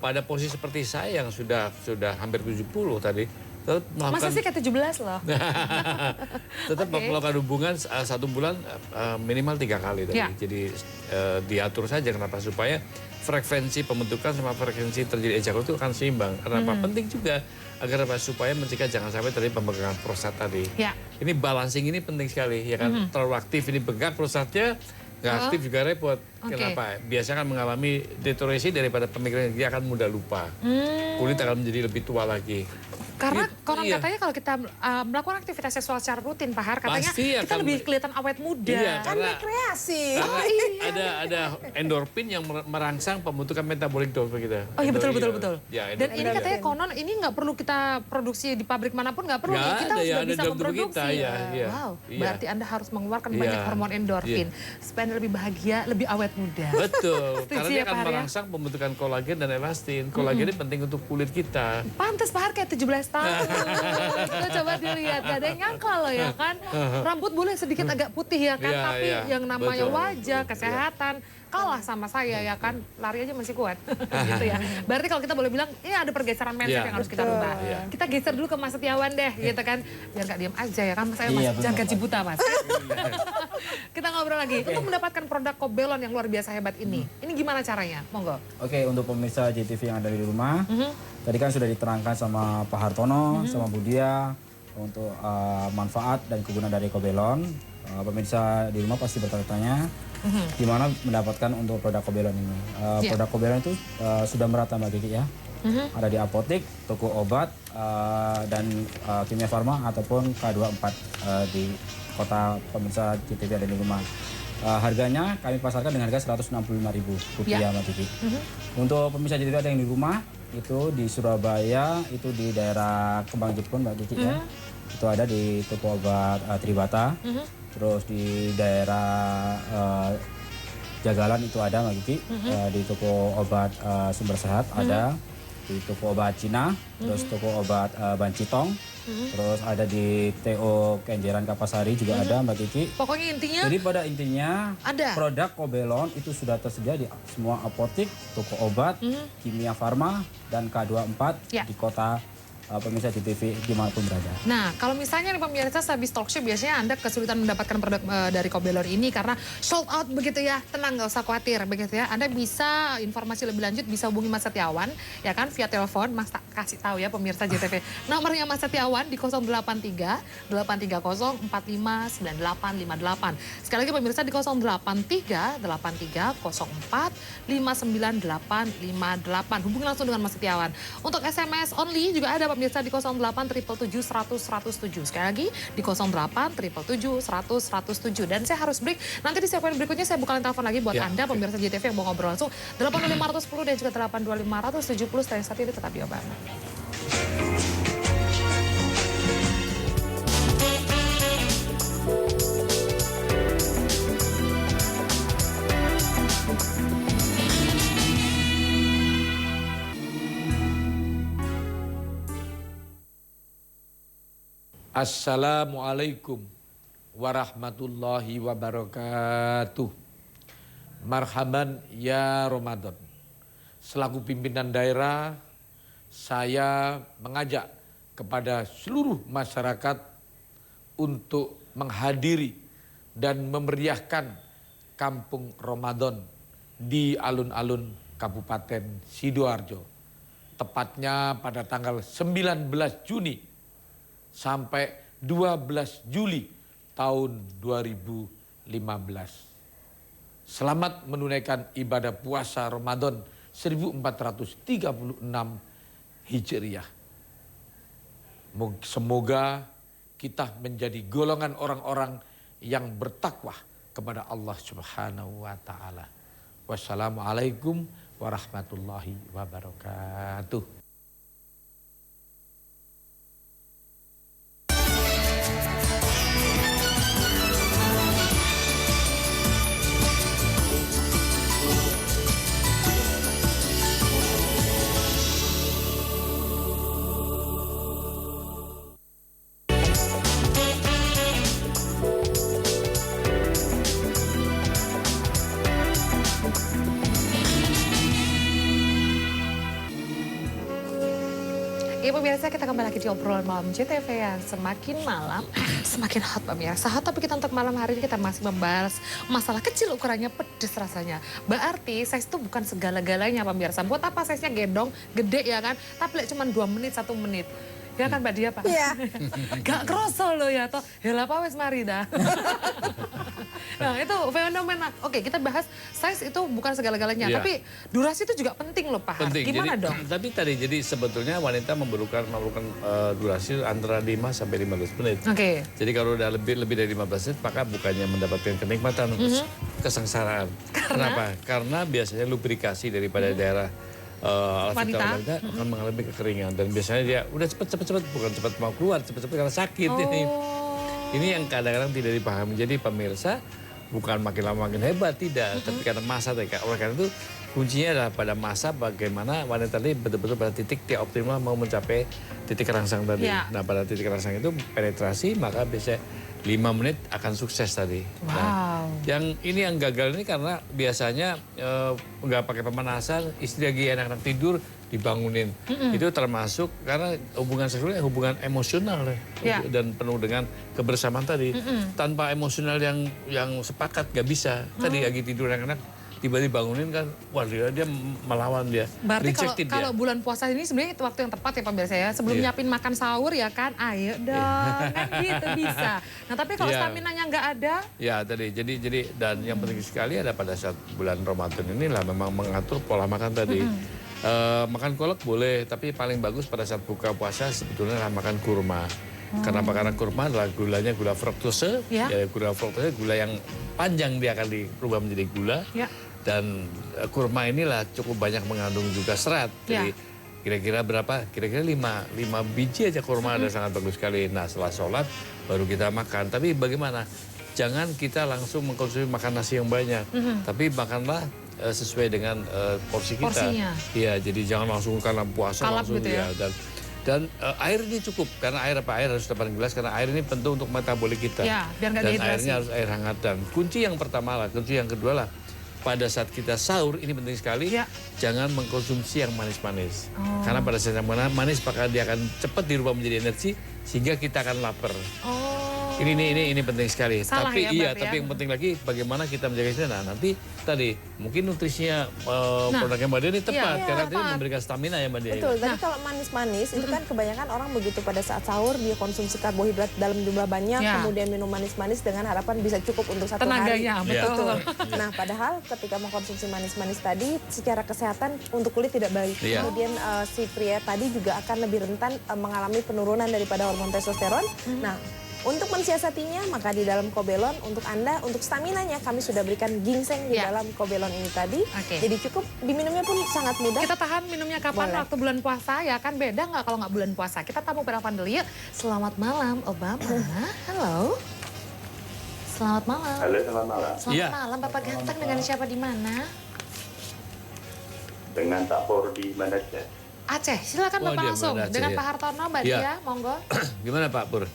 pada posisi seperti saya yang sudah hampir 70 tadi tetap melakukan. Masa sih kayak 17 loh. Tetap melakukan hubungan 1 bulan minimal 3 kali tadi. Jadi diatur saja kenapa supaya frekuensi pembentukan sama frekuensi terjadi ejakulat itu akan seimbang. Karena apa? Penting juga agar apa? Supaya mencegah jangan sampai terjadi pembengkakan prostat tadi. Ini balancing ini penting sekali ya kan. Terlalu aktif ini bengkak prostatnya, nggak aktif juga repot. Kenapa? Biasanya akan mengalami deteriorasi daripada pemikiran, dia akan mudah lupa. Kulit akan menjadi lebih tua lagi. Karena konon katanya kalau kita melakukan aktivitas seksual secara rutin, Pak Har, katanya kita lebih kelihatan awet muda. Iya, kan rekreasi. Karena ada endorfin yang merangsang pembentukan metabolic dose kita. Oh iya betul. Ya, dan ini katanya konon ini nggak perlu kita produksi di pabrik manapun, nggak perlu. Kita sudah bisa memproduksi. Wow, berarti Anda harus mengeluarkan banyak hormon endorfin supaya Anda lebih bahagia, lebih awet muda. Betul, karena dia akan merangsang pembentukan kolagen dan elastin. Kolagen ini penting untuk kulit kita. Pantes Pak Har kayak 17 tahun. Coba dilihat, gak ada yang nyangka loh ya kan. Rambut boleh sedikit agak putih ya kan, tapi yang namanya wajah, kesehatan kalah sama saya ya kan, lari aja masih kuat gitu ya. Berarti kalau kita boleh bilang ini ada pergeseran mindset yang harus kita rubah. Kita geser dulu ke Mas Setiawan deh gitu kan, biar gak diam aja ya kan, saya jangan gaji buta Mas. Kita ngobrol lagi. Untuk mendapatkan produk Kobelon yang luar biasa hebat ini gimana caranya? Monggo. Oke, untuk pemirsa JTV yang ada di rumah, tadi kan sudah diterangkan sama Pak Hartono, sama Bu Diah untuk manfaat dan kegunaan dari Kobelon. Pemirsa di rumah pasti bertanya-tanya gimana mendapatkan untuk produk Kobelon ini. Produk Kobelon itu sudah merata Mbak Kiki ya. Ada di apotek, toko obat, dan Kimia Farma ataupun K24 di kota pemirsa JTV ada di rumah. Harganya kami pasarkan dengan harga Rp165.000 Mbak Kiki. Untuk pemirsa JTV ada yang di rumah, itu di Surabaya, itu di daerah Kembang Jepun Mbak Kiki ya. Itu ada di toko obat Tribata. Terus di daerah Jagalan itu ada Mbak Kiki, di toko obat Sumber Sehat ada. di toko obat Cina, terus toko obat Bancitong, terus ada di TO Kenjeran Kapasari juga ada Mbak Kiki. Pokoknya intinya. Jadi pada intinya ada. Produk Kobelon itu sudah tersedia di semua apotik, toko obat, Kimia Farma dan K24 di kota pemirsa JTV dimanapun berada. Nah, kalau misalnya nih pemirsa habis talk show biasanya Anda kesulitan mendapatkan produk dari Kobelon ini karena sold out begitu ya. Tenang, nggak usah khawatir begitu ya. Anda bisa informasi lebih lanjut bisa hubungi Mas Setiawan ya kan via telepon. Mas kasih tahu ya pemirsa JTV. Nomornya Mas Setiawan di 083 830 45 9858. Sekali lagi pemirsa di 083 83 04 59858. Hubungi langsung dengan Mas Setiawan. Untuk SMS only juga ada pemirsa di 08 777 100 107. Sekali lagi di 08 777 100 107. Dan saya harus break. Nanti di segmen berikutnya saya bukain telepon lagi buat Anda pemirsa JTV yang mau ngobrol langsung 82510 dan juga 82570. Setelah saat ini tetap di Obama. Assalamualaikum warahmatullahi wabarakatuh. Marhaban ya Ramadan. Selaku pimpinan daerah, saya mengajak kepada seluruh masyarakat untuk menghadiri dan memeriahkan Kampung Ramadan di alun-alun Kabupaten Sidoarjo. Tepatnya pada tanggal 19 Juni sampai 12 Juli tahun 2015. Selamat menunaikan ibadah puasa Ramadan 1436 Hijriah. Semoga kita menjadi golongan orang-orang yang bertakwa kepada Allah Subhanahu wa taala. Wassalamualaikum warahmatullahi wabarakatuh. Ya pemirsa, kita kembali lagi di obrolan malam JTV yang semakin malam, semakin hot pemirsa. Hot tapi kita untuk malam hari ini kita masih membahas masalah kecil ukurannya pedes rasanya. Berarti size itu bukan segala-galanya pemirsa. Buat apa size-nya gendong, gede ya kan? Tapi cuma 2 menit, 1 menit. Ya kan Mbak Dia Pak? Iya. Gak kerasa loh ya, toh hela apa wes mari dah. Nah itu fenomena. Oke, kita bahas size itu bukan segala-galanya, tapi durasi itu juga penting loh Pak. Penting. Gimana dong? Tapi tadi jadi sebetulnya wanita memerlukan durasi antara 5 sampai 15 menit. Oke. Jadi kalau udah lebih dari 15 menit maka bukannya mendapatkan kenikmatan, kesengsaraan. Kenapa? Karena biasanya lubrikasi daripada daerah wanita akan mengalami kekeringan dan biasanya dia udah cepet bukan cepet mau keluar, cepet karena sakit ini. Ini yang kadang-kadang tidak dipahami. Jadi pemirsa bukan makin lama makin hebat, tidak, tapi karena masa oleh karena itu kuncinya adalah pada masa bagaimana wanita ini betul-betul pada titik dia optimal mau mencapai titik rangsang tadi. Nah pada titik rangsang itu penetrasi maka biasanya 5 menit akan sukses tadi. Wow. Nah, yang gagal ini karena biasanya nggak pakai pemanasan, istri lagi anak-anak tidur dibangunin. Itu termasuk karena hubungan seksual hubungan emosional dan penuh dengan kebersamaan tadi. Tanpa emosional yang sepakat nggak bisa. Tadi lagi tidur anak-anak tiba-tiba bangunin kan, wah dia melawan dia. Berarti kalau bulan puasa ini sebenarnya itu waktu yang tepat ya pemirsa ya. Sebelum nyiapin makan sahur ya kan, ayo dong, kan gitu bisa. Nah tapi kalau stamina-nya nggak ada? Ya tadi, jadi dan yang penting sekali ada pada saat bulan Ramadan inilah memang mengatur pola makan tadi. Makan kolak boleh, tapi paling bagus pada saat buka puasa sebetulnya makan kurma. Kenapa? Karena kurma adalah gulanya gula fruktose, gula fruktose gula yang panjang dia akan dirubah menjadi gula. Dan kurma inilah cukup banyak mengandung juga serat. Jadi kira-kira berapa? Kira-kira 5 biji aja kurma ada sangat bagus sekali. Nah setelah sholat baru kita makan. Tapi bagaimana? Jangan kita langsung mengkonsumsi makan nasi yang banyak. Tapi makanlah sesuai dengan porsi kita. Porsinya. Iya, jadi jangan langsung karena puasa Kalap langsung gitu ya. Dan air ini cukup karena air harus 8 gelas karena air ini penting untuk metabolik kita. Ya, biar nggak dan dehidrasi. airnya harus air hangat. Dan kunci yang pertama lah, kunci yang kedua lah. Pada saat kita sahur, ini penting sekali, Ya. jangan mengkonsumsi yang manis-manis. Oh. Karena pada saat yang manis, maka dia akan cepat dirubah menjadi energi, sehingga kita akan lapar. Oh. Ini penting sekali. Salah Tapi ya, berarti tapi ya. yang penting lagi bagaimana kita menjaga itu. Nah, nanti tadi mungkin nutrisinya produknya Mbak Dia ini tepat Iya, karena dia tepat. memberikan stamina ya Mbak Dia. Betul, Nah. tadi kalau manis-manis itu kan kebanyakan orang begitu pada saat sahur dia konsumsi karbohidrat dalam jumlah banyak, Ya. kemudian minum manis-manis dengan harapan bisa cukup untuk satu hari. Tenaganya, Iya. betul. Nah, padahal ketika mengkonsumsi manis-manis tadi secara kesehatan untuk kulit tidak baik. Iya. Kemudian si pria tadi juga akan lebih rentan mengalami penurunan daripada hormon testosteron. Nah, untuk mensiasatinya, maka di dalam Kobelon untuk Anda, untuk staminanya kami sudah berikan ginseng di Ya. dalam Kobelon ini tadi. Oke. Jadi cukup diminumnya pun sangat mudah. Kita tahan minumnya kapan? Boleh. Waktu bulan puasa ya kan beda nggak kalau nggak bulan puasa? Kita tamu penelpon dulu yuk. Selamat malam Obama. Halo. Selamat malam. Halo, selamat malam. Selamat Iya. malam Bapak ganteng, dengan siapa di mana? Dengan Pak Pur di mana saja? Aceh. Silakan Oh, Bapak dia langsung. Banda Aceh, Dengan ya. Pak Hartono, Mbak Iya. Dia, monggo. Gimana Pak Pur?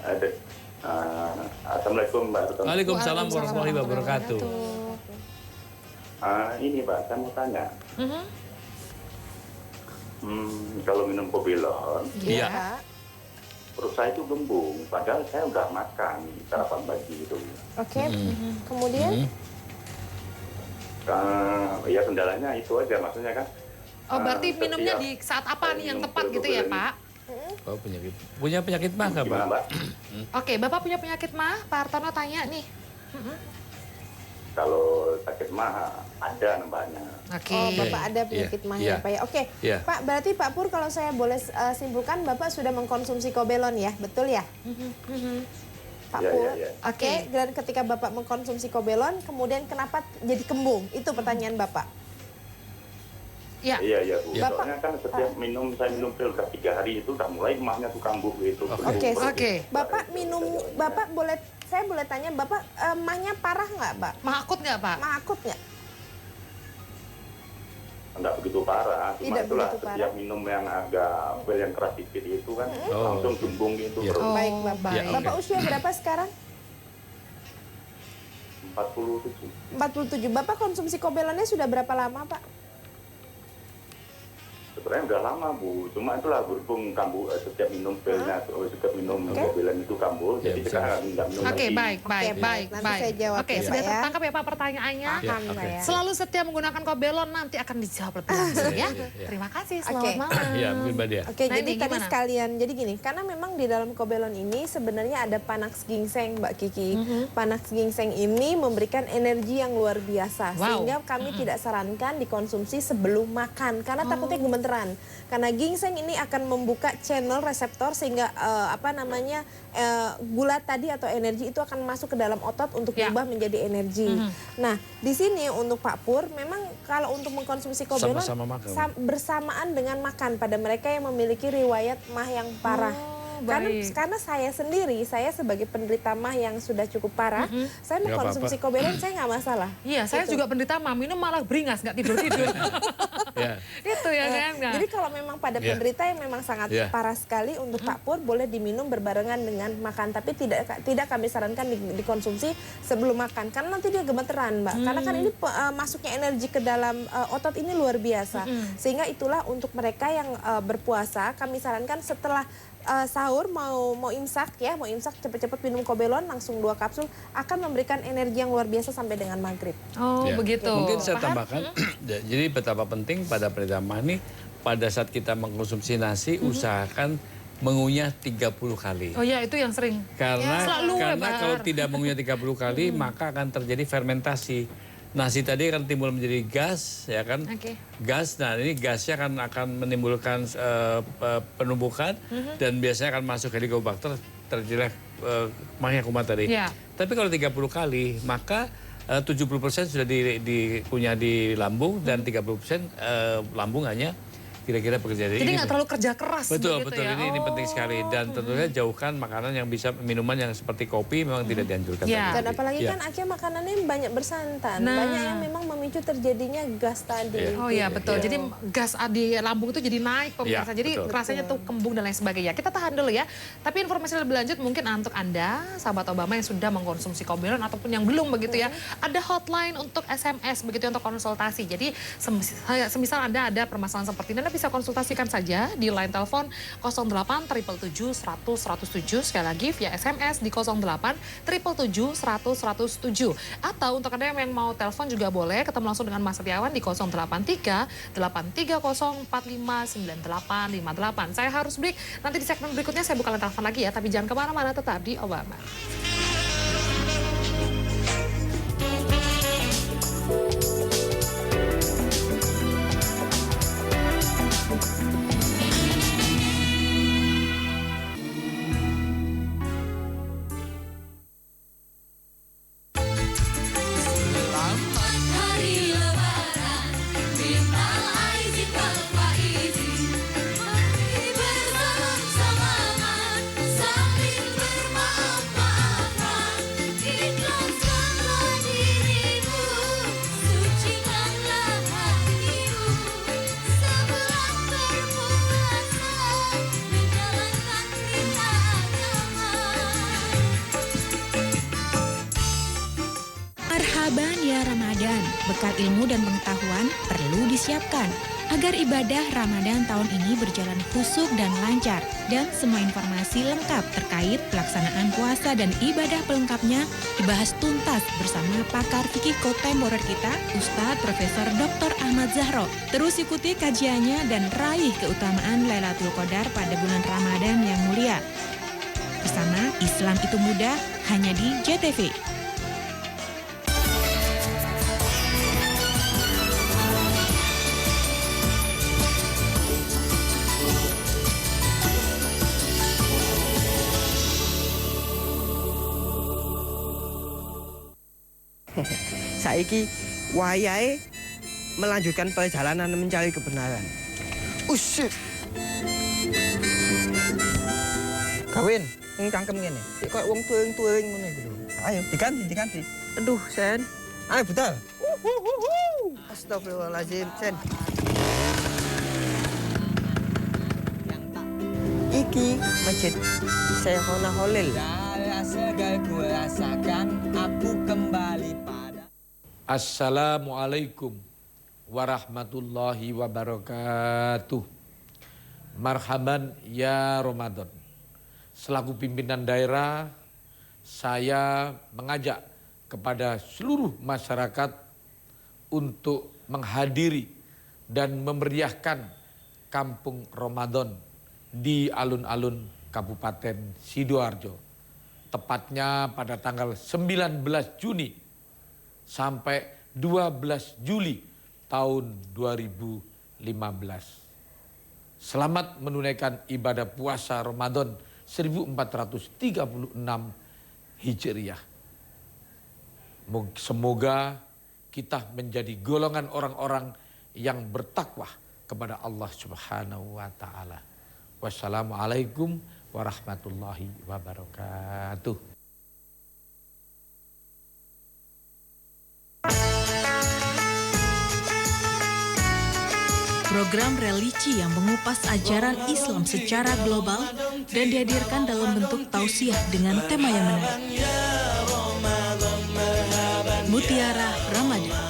Ada. Assalamualaikum Mbak Retno. Waalaikumsalam warahmatullahi wabarakatuh. Ini Pak, saya mau tanya. Mhm. Kalau minum Kobelon, Iya. perut saya itu gembung. Padahal saya udah makan sarapan pagi itu. Oke. Kemudian Ya kendalanya itu aja, maksudnya kan. Oh, berarti setiap minumnya di saat apa nih yang minum tepat gitu ya, Kobelon Pak? Oh, punya penyakit mah nggak Pak? Gimana Mbak? Oke, Bapak punya penyakit mah? Pak Hartono tanya nih. Kalau sakit mah ada nambahnya. Oke. Oh, Bapak ada penyakit Iya, mah iya. ya, Pak ya. Oke, Iya. Pak, berarti Pak Pur kalau saya boleh simpulkan, Bapak sudah mengkonsumsi Kobelon ya, betul ya? Pak Iya, Pur. iya, iya. Oke, dan ketika Bapak mengkonsumsi Kobelon, kemudian kenapa jadi kembung? Itu pertanyaan Bapak. Ya. Iya Bu. Bapak- Soalnya kan setiap saya minum pil udah 3 hari itu udah mulai emahnya tuh kambuh gitu. Oke, Oke. Bapak minum, Bapak saya boleh tanya, Bapak mahnya parah nggak, Pak? Mah akut nggak, Pak? Mah akut nggak? Enggak begitu parah, cuma Tidak itulah begitu parah. setiap minum yang agak pil yang keras dikit itu kan langsung gembung gitu Iya. perut. Baik, Bapak. baik. Ya, Bapak oke. usia berapa sekarang? 47. 47. Bapak konsumsi Kobelonnya sudah berapa lama, Pak? Sebenarnya udah lama Bu, cuma itulah berhubung kambuh setiap minum pilnya, setiap minum Oke. Kobelon itu kambuh, Ya, jadi bisa. sekarang nggak minum Oke, lagi. baik. Nanti saya jawab Oke, ya, sudah Pak ya. tertangkap ya Pak pertanyaannya? Paham oke. saya. Selalu setia menggunakan Kobelon, nanti akan dijawab lebih langsung ya. Iya. Terima kasih, selamat Oke. malam. Iya, mungkin Mbak Dia. Oke, Nah, jadi ini tadi gimana? sekalian, jadi gini, karena memang di dalam Kobelon ini sebenarnya ada Panax ginseng, Mbak Kiki. Panax ginseng ini memberikan energi yang luar biasa, Wow. sehingga kami tidak sarankan dikonsumsi sebelum makan, karena takutnya gemeteran. Karena ginseng ini akan membuka channel reseptor sehingga gula tadi atau energi itu akan masuk ke dalam otot untuk Ya. berubah menjadi energi. Nah, di sini untuk Pak Pur, memang kalau untuk mengkonsumsi Kobelon Sama-sama makan. bersamaan dengan makan pada mereka yang memiliki riwayat mah yang parah. baik. Karena saya sendiri, saya sebagai penderita mah yang sudah cukup parah, saya Nggak mengkonsumsi Kobelon saya nggak masalah. Iya, saya Gitu. juga penderita mah, minum malah beringas, nggak tidur-tidur. Ya. Itu ya kan? Nggak? Jadi kalau memang pada Iya. penderita yang memang sangat Iya. parah sekali untuk Pak Pur boleh diminum berbarengan dengan makan, tapi tidak kami sarankan dikonsumsi sebelum makan karena nanti dia gemeteran, Mbak. Karena kan ini masuknya energi ke dalam otot ini luar biasa. Sehingga itulah untuk mereka yang berpuasa kami sarankan setelah sahur mau imsak ya, mau imsak cepet-cepet minum Kobelon langsung 2 kapsul akan memberikan energi yang luar biasa sampai dengan maghrib. Oh, Ya. begitu. Mungkin saya Paham? tambahkan, jadi betapa penting pada penderita mah ini pada saat kita mengkonsumsi nasi usahakan mengunyah 30 kali. Oh ya, itu yang sering. Karena Selalu ya, karena Pak. kalau tidak mengunyah 30 kali maka akan terjadi fermentasi. Nasi tadi akan timbul menjadi gas, ya kan? Oke. Gas, nah ini gasnya akan menimbulkan penumbukan dan biasanya akan masuk helicobacter terjadilah mahnya kumat tadi. Iya. Tapi kalau 30 kali maka 70% sudah dikunyah di lambung dan 30% lambung hanya kira-kira pekerjaan. Jadi nggak terlalu kerja keras. Betul, begitu betul. Ya? Ini penting sekali. Dan tentunya jauhkan makanan yang bisa, minuman yang seperti kopi memang tidak dianjurkan. Dan apalagi kan Akhil makanannya banyak bersantan. Banyak yang memang memicu terjadinya gas tadi. Oh iya betul. Jadi gas di lambung itu jadi naik pemirsa. Jadi rasanya tuh kembung dan lain sebagainya. Kita tahan dulu ya. Tapi informasi lebih lanjut mungkin untuk Anda, sahabat Obama yang sudah mengkonsumsi Kobelon ataupun yang belum begitu ya. Ada hotline untuk SMS begitu untuk konsultasi. Jadi semisal Anda ada permasalahan seperti ini, Anda bisa konsultasikan saja di line telepon 08 777 100 107. Sekali lagi via SMS di 08 777 100 107. Atau untuk Anda yang mau telepon juga boleh ketemu langsung dengan Mas Setiawan di 083 830 45 9858. Saya harus break. Nanti di segmen berikutnya saya buka line telepon lagi ya. Tapi jangan kemana-mana, tetap di Obama. Marhaban ya Ramadan, bekal ilmu dan pengetahuan perlu disiapkan agar ibadah Ramadan tahun ini berjalan khusyuk dan lancar. Dan semua informasi lengkap terkait pelaksanaan puasa dan ibadah pelengkapnya dibahas tuntas bersama pakar fikih kontemporer kita, Ustadz Profesor Dr. Ahmad Zahro. Terus ikuti kajiannya dan raih keutamaan Lailatul Qadar pada bulan Ramadan yang mulia. Bersama Islam itu mudah hanya di JTV. Saiki wayahe melanjutkan perjalanan mencari kebenaran. Usyuk. Kawin, yang cangkem ngene. Kayak wong tuwing-tuwing ngene gitu. Ayo diganti. Aduh, Sen. Ayo betul. Astagfirullahaladzim, Sen. Iki masjid Syekhona Holil. Segar ku rasakan aku kembali pada. Assalamualaikum warahmatullahi wabarakatuh. Marhaban ya Ramadan. Selaku pimpinan daerah, saya mengajak kepada seluruh masyarakat untuk menghadiri dan memeriahkan Kampung Ramadan di alun-alun Kabupaten Sidoarjo. Tepatnya pada tanggal 19 Juni sampai 12 Juli tahun 2015. Selamat menunaikan ibadah puasa Ramadan 1436 Hijriah. Semoga kita menjadi golongan orang-orang yang bertakwa kepada Allah Subhanahu wa taala. Wassalamualaikum warahmatullahi wabarakatuh. Program religi yang mengupas ajaran Islam secara global dan dihadirkan dalam bentuk tausiah dengan tema yang menarik. Mutiara Ramadan.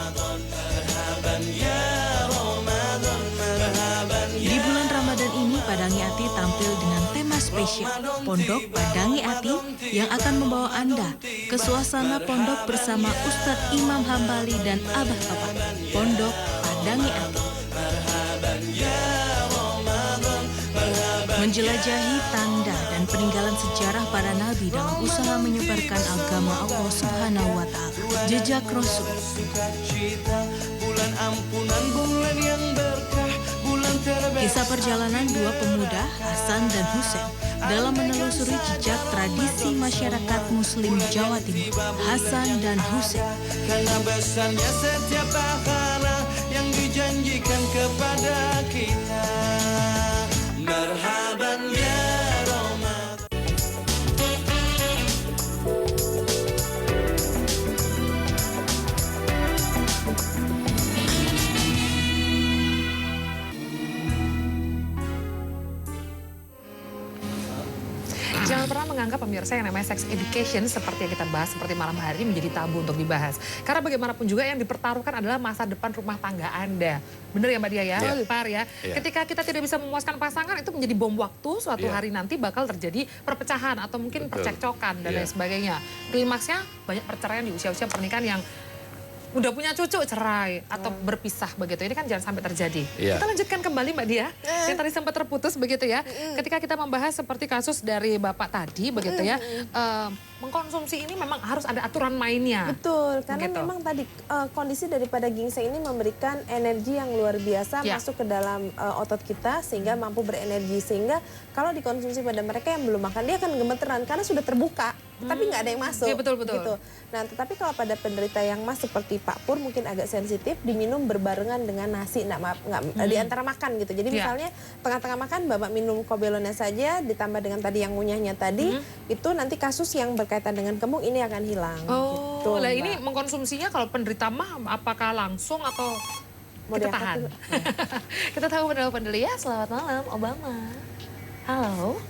Di bulan Ramadan ini, Padangi Ati tampil dengan tema spesial Pondok Padangi Ati yang akan membawa Anda ke suasana pondok bersama Ustadz Imam Hambali dan Abah Topak. Pondok Padangi Ati. Menjelajahi tanda dan peninggalan sejarah para nabi dalam usaha menyebarkan agama Allah Subhanahu wa taala. Jejak Rasul. Kisah perjalanan dua pemuda, Hasan dan Husein, dalam menelusuri jejak tradisi masyarakat Muslim Jawa Timur. Hasan dan Husein. Karena besarnya setiap pahala yang dijanjikan kepada kita. pernah menganggap pemirsa yang namanya sex education seperti yang kita bahas seperti malam hari ini menjadi tabu untuk dibahas. Karena bagaimanapun juga yang dipertaruhkan adalah masa depan rumah tangga Anda. Benar ya Mbak Dia ya? Par ya. Ketika kita tidak bisa memuaskan pasangan itu menjadi bom waktu suatu hari nanti bakal terjadi perpecahan atau mungkin percekcokan dan lain sebagainya. Klimaksnya banyak perceraian di usia-usia pernikahan yang udah punya cucu cerai atau berpisah begitu. Ini kan jangan sampai terjadi. Kita lanjutkan kembali Mbak Dia. Yang tadi sempat terputus begitu ya. Ketika kita membahas seperti kasus dari Bapak tadi begitu ya. Mengkonsumsi ini memang harus ada aturan mainnya. Betul, karena memang tadi kondisi daripada ginseng ini memberikan energi yang luar biasa masuk ke dalam otot kita sehingga mampu berenergi. Sehingga kalau dikonsumsi pada mereka yang belum makan, dia akan gemeteran karena sudah terbuka, tapi nggak ada yang masuk. Iya betul-betul. Gitu. Nah, tetapi kalau pada penderita yang mas seperti Pak Pur mungkin agak sensitif, diminum berbarengan dengan nasi, nggak di antara makan gitu. Jadi misalnya tengah-tengah makan, Bapak minum kobelonnya saja, ditambah dengan tadi yang ngunyahnya tadi, itu nanti kasus yang berkaitan dengan kembung ini akan hilang. Oh, gitu, lah ini mengkonsumsinya kalau penderita mah apakah langsung atau kita tahan? Kita tahu penelpon dulu ya. Selamat malam, Obama. Halo.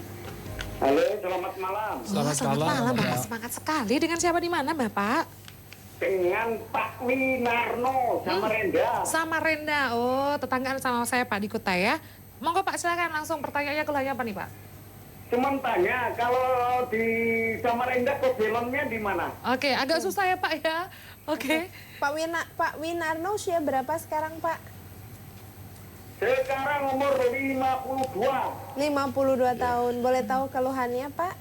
Halo, selamat malam. Selamat malam, Bapak semangat sekali. Dengan siapa di mana, Bapak? Dengan Pak Winarno, Samarinda. Samarinda, oh tetanggaan sama saya Pak di Kutai ya. Monggo Pak silakan langsung pertanyaannya keluarnya apa nih Pak? Cuman tanya, kalau di Samarinda kobelonnya di mana? Oke, agak susah ya Pak ya. Oke. Pak Winarno usia berapa sekarang Pak? Sekarang umur 52. 52 tahun. Boleh tahu keluhannya Pak?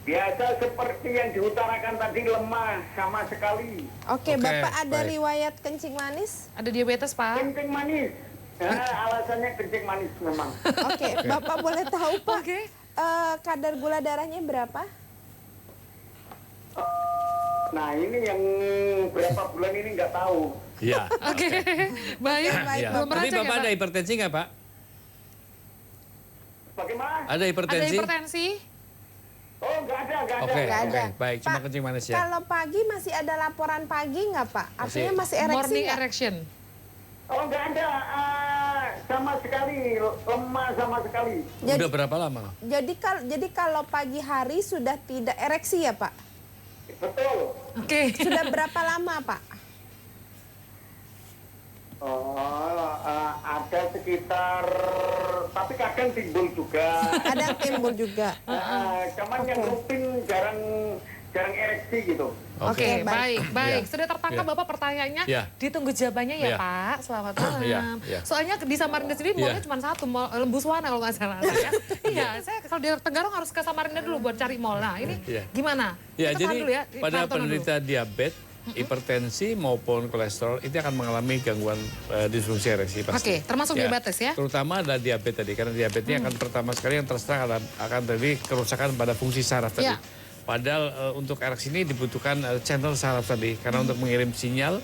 Biasa seperti yang diutarakan tadi, lemah sama sekali. Oke, Bapak ada riwayat kencing manis? Ada diabetes Pak? Kencing manis. Alasannya kencing manis memang. Oke, Bapak boleh tahu Pak, kadar gula darahnya berapa? Nah ini yang berapa bulan ini nggak tahu. Iya. Oke, baik. Tapi Bapak ada hipertensi nggak Pak? Bagaimana? Ada hipertensi? Ada hipertensi? Oh nggak ada. Oke, baik. Cuma kencing manis ya. Kalau pagi masih ada laporan pagi nggak Pak? Artinya masih ereksi morning nggak? erection. Oh nggak ada, sama sekali, lemah sama sekali. Udah berapa lama? Jadi kalau pagi hari sudah tidak ereksi ya Pak? Betul. Oke. Sudah berapa lama Pak? Ada sekitar, tapi kadang timbul juga. Kadang timbul juga. Cuman yang rutin jarang ereksi gitu. Oke, baik. Sudah tertangkap Bapak pertanyaannya. Ditunggu jawabannya ya Pak. Selamat malam. Soalnya di Samarinda sendiri mallnya cuma satu, mall Lembu Suwana kalau nggak salah. Iya, saya kalau di Tenggarong harus ke Samarinda dulu buat cari mall. Nah ini gimana? Ya, kita jadi dulu ya, pada penderita diabetes, hipertensi maupun kolesterol itu akan mengalami gangguan disfungsi ereksi pasti. Oke, termasuk diabetes ya? Terutama ada diabetes tadi, karena diabetesnya akan pertama sekali yang terserang akan terjadi kerusakan pada fungsi saraf tadi. Padahal untuk ereksi ini dibutuhkan channel saraf tadi, karena untuk mengirim sinyal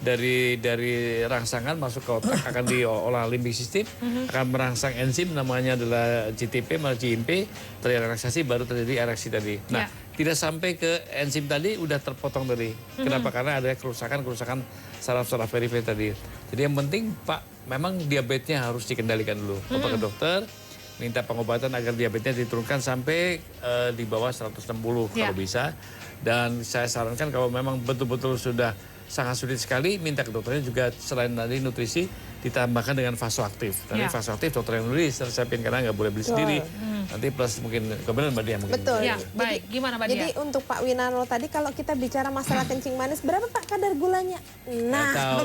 dari rangsangan masuk ke otak akan diolah limbik sistem, akan merangsang enzim namanya adalah GTP atau GMP, terrelaksasi baru terjadi ereksi tadi. Nah, tidak sampai ke enzim tadi udah terpotong tadi. Kenapa? Karena ada kerusakan saraf-saraf perifer tadi. Jadi yang penting Pak, memang diabetesnya harus dikendalikan dulu. Bapak ke dokter, minta pengobatan agar diabetesnya diturunkan sampai di bawah 160 kalau bisa. Dan saya sarankan kalau memang betul-betul sudah sangat sulit sekali, minta ke dokternya juga selain tadi nutrisi ditambahkan dengan vasoaktif. Tadi vasoaktif dokter yang nulis resepin karena nggak boleh beli sendiri. Nanti plus mungkin kebenaran Mbak Dia mungkin. Betul. Ya, baik. Gimana Mbak Dia? Jadi untuk Pak Winarno tadi kalau kita bicara masalah kencing manis, berapa Pak kadar gulanya? Nah,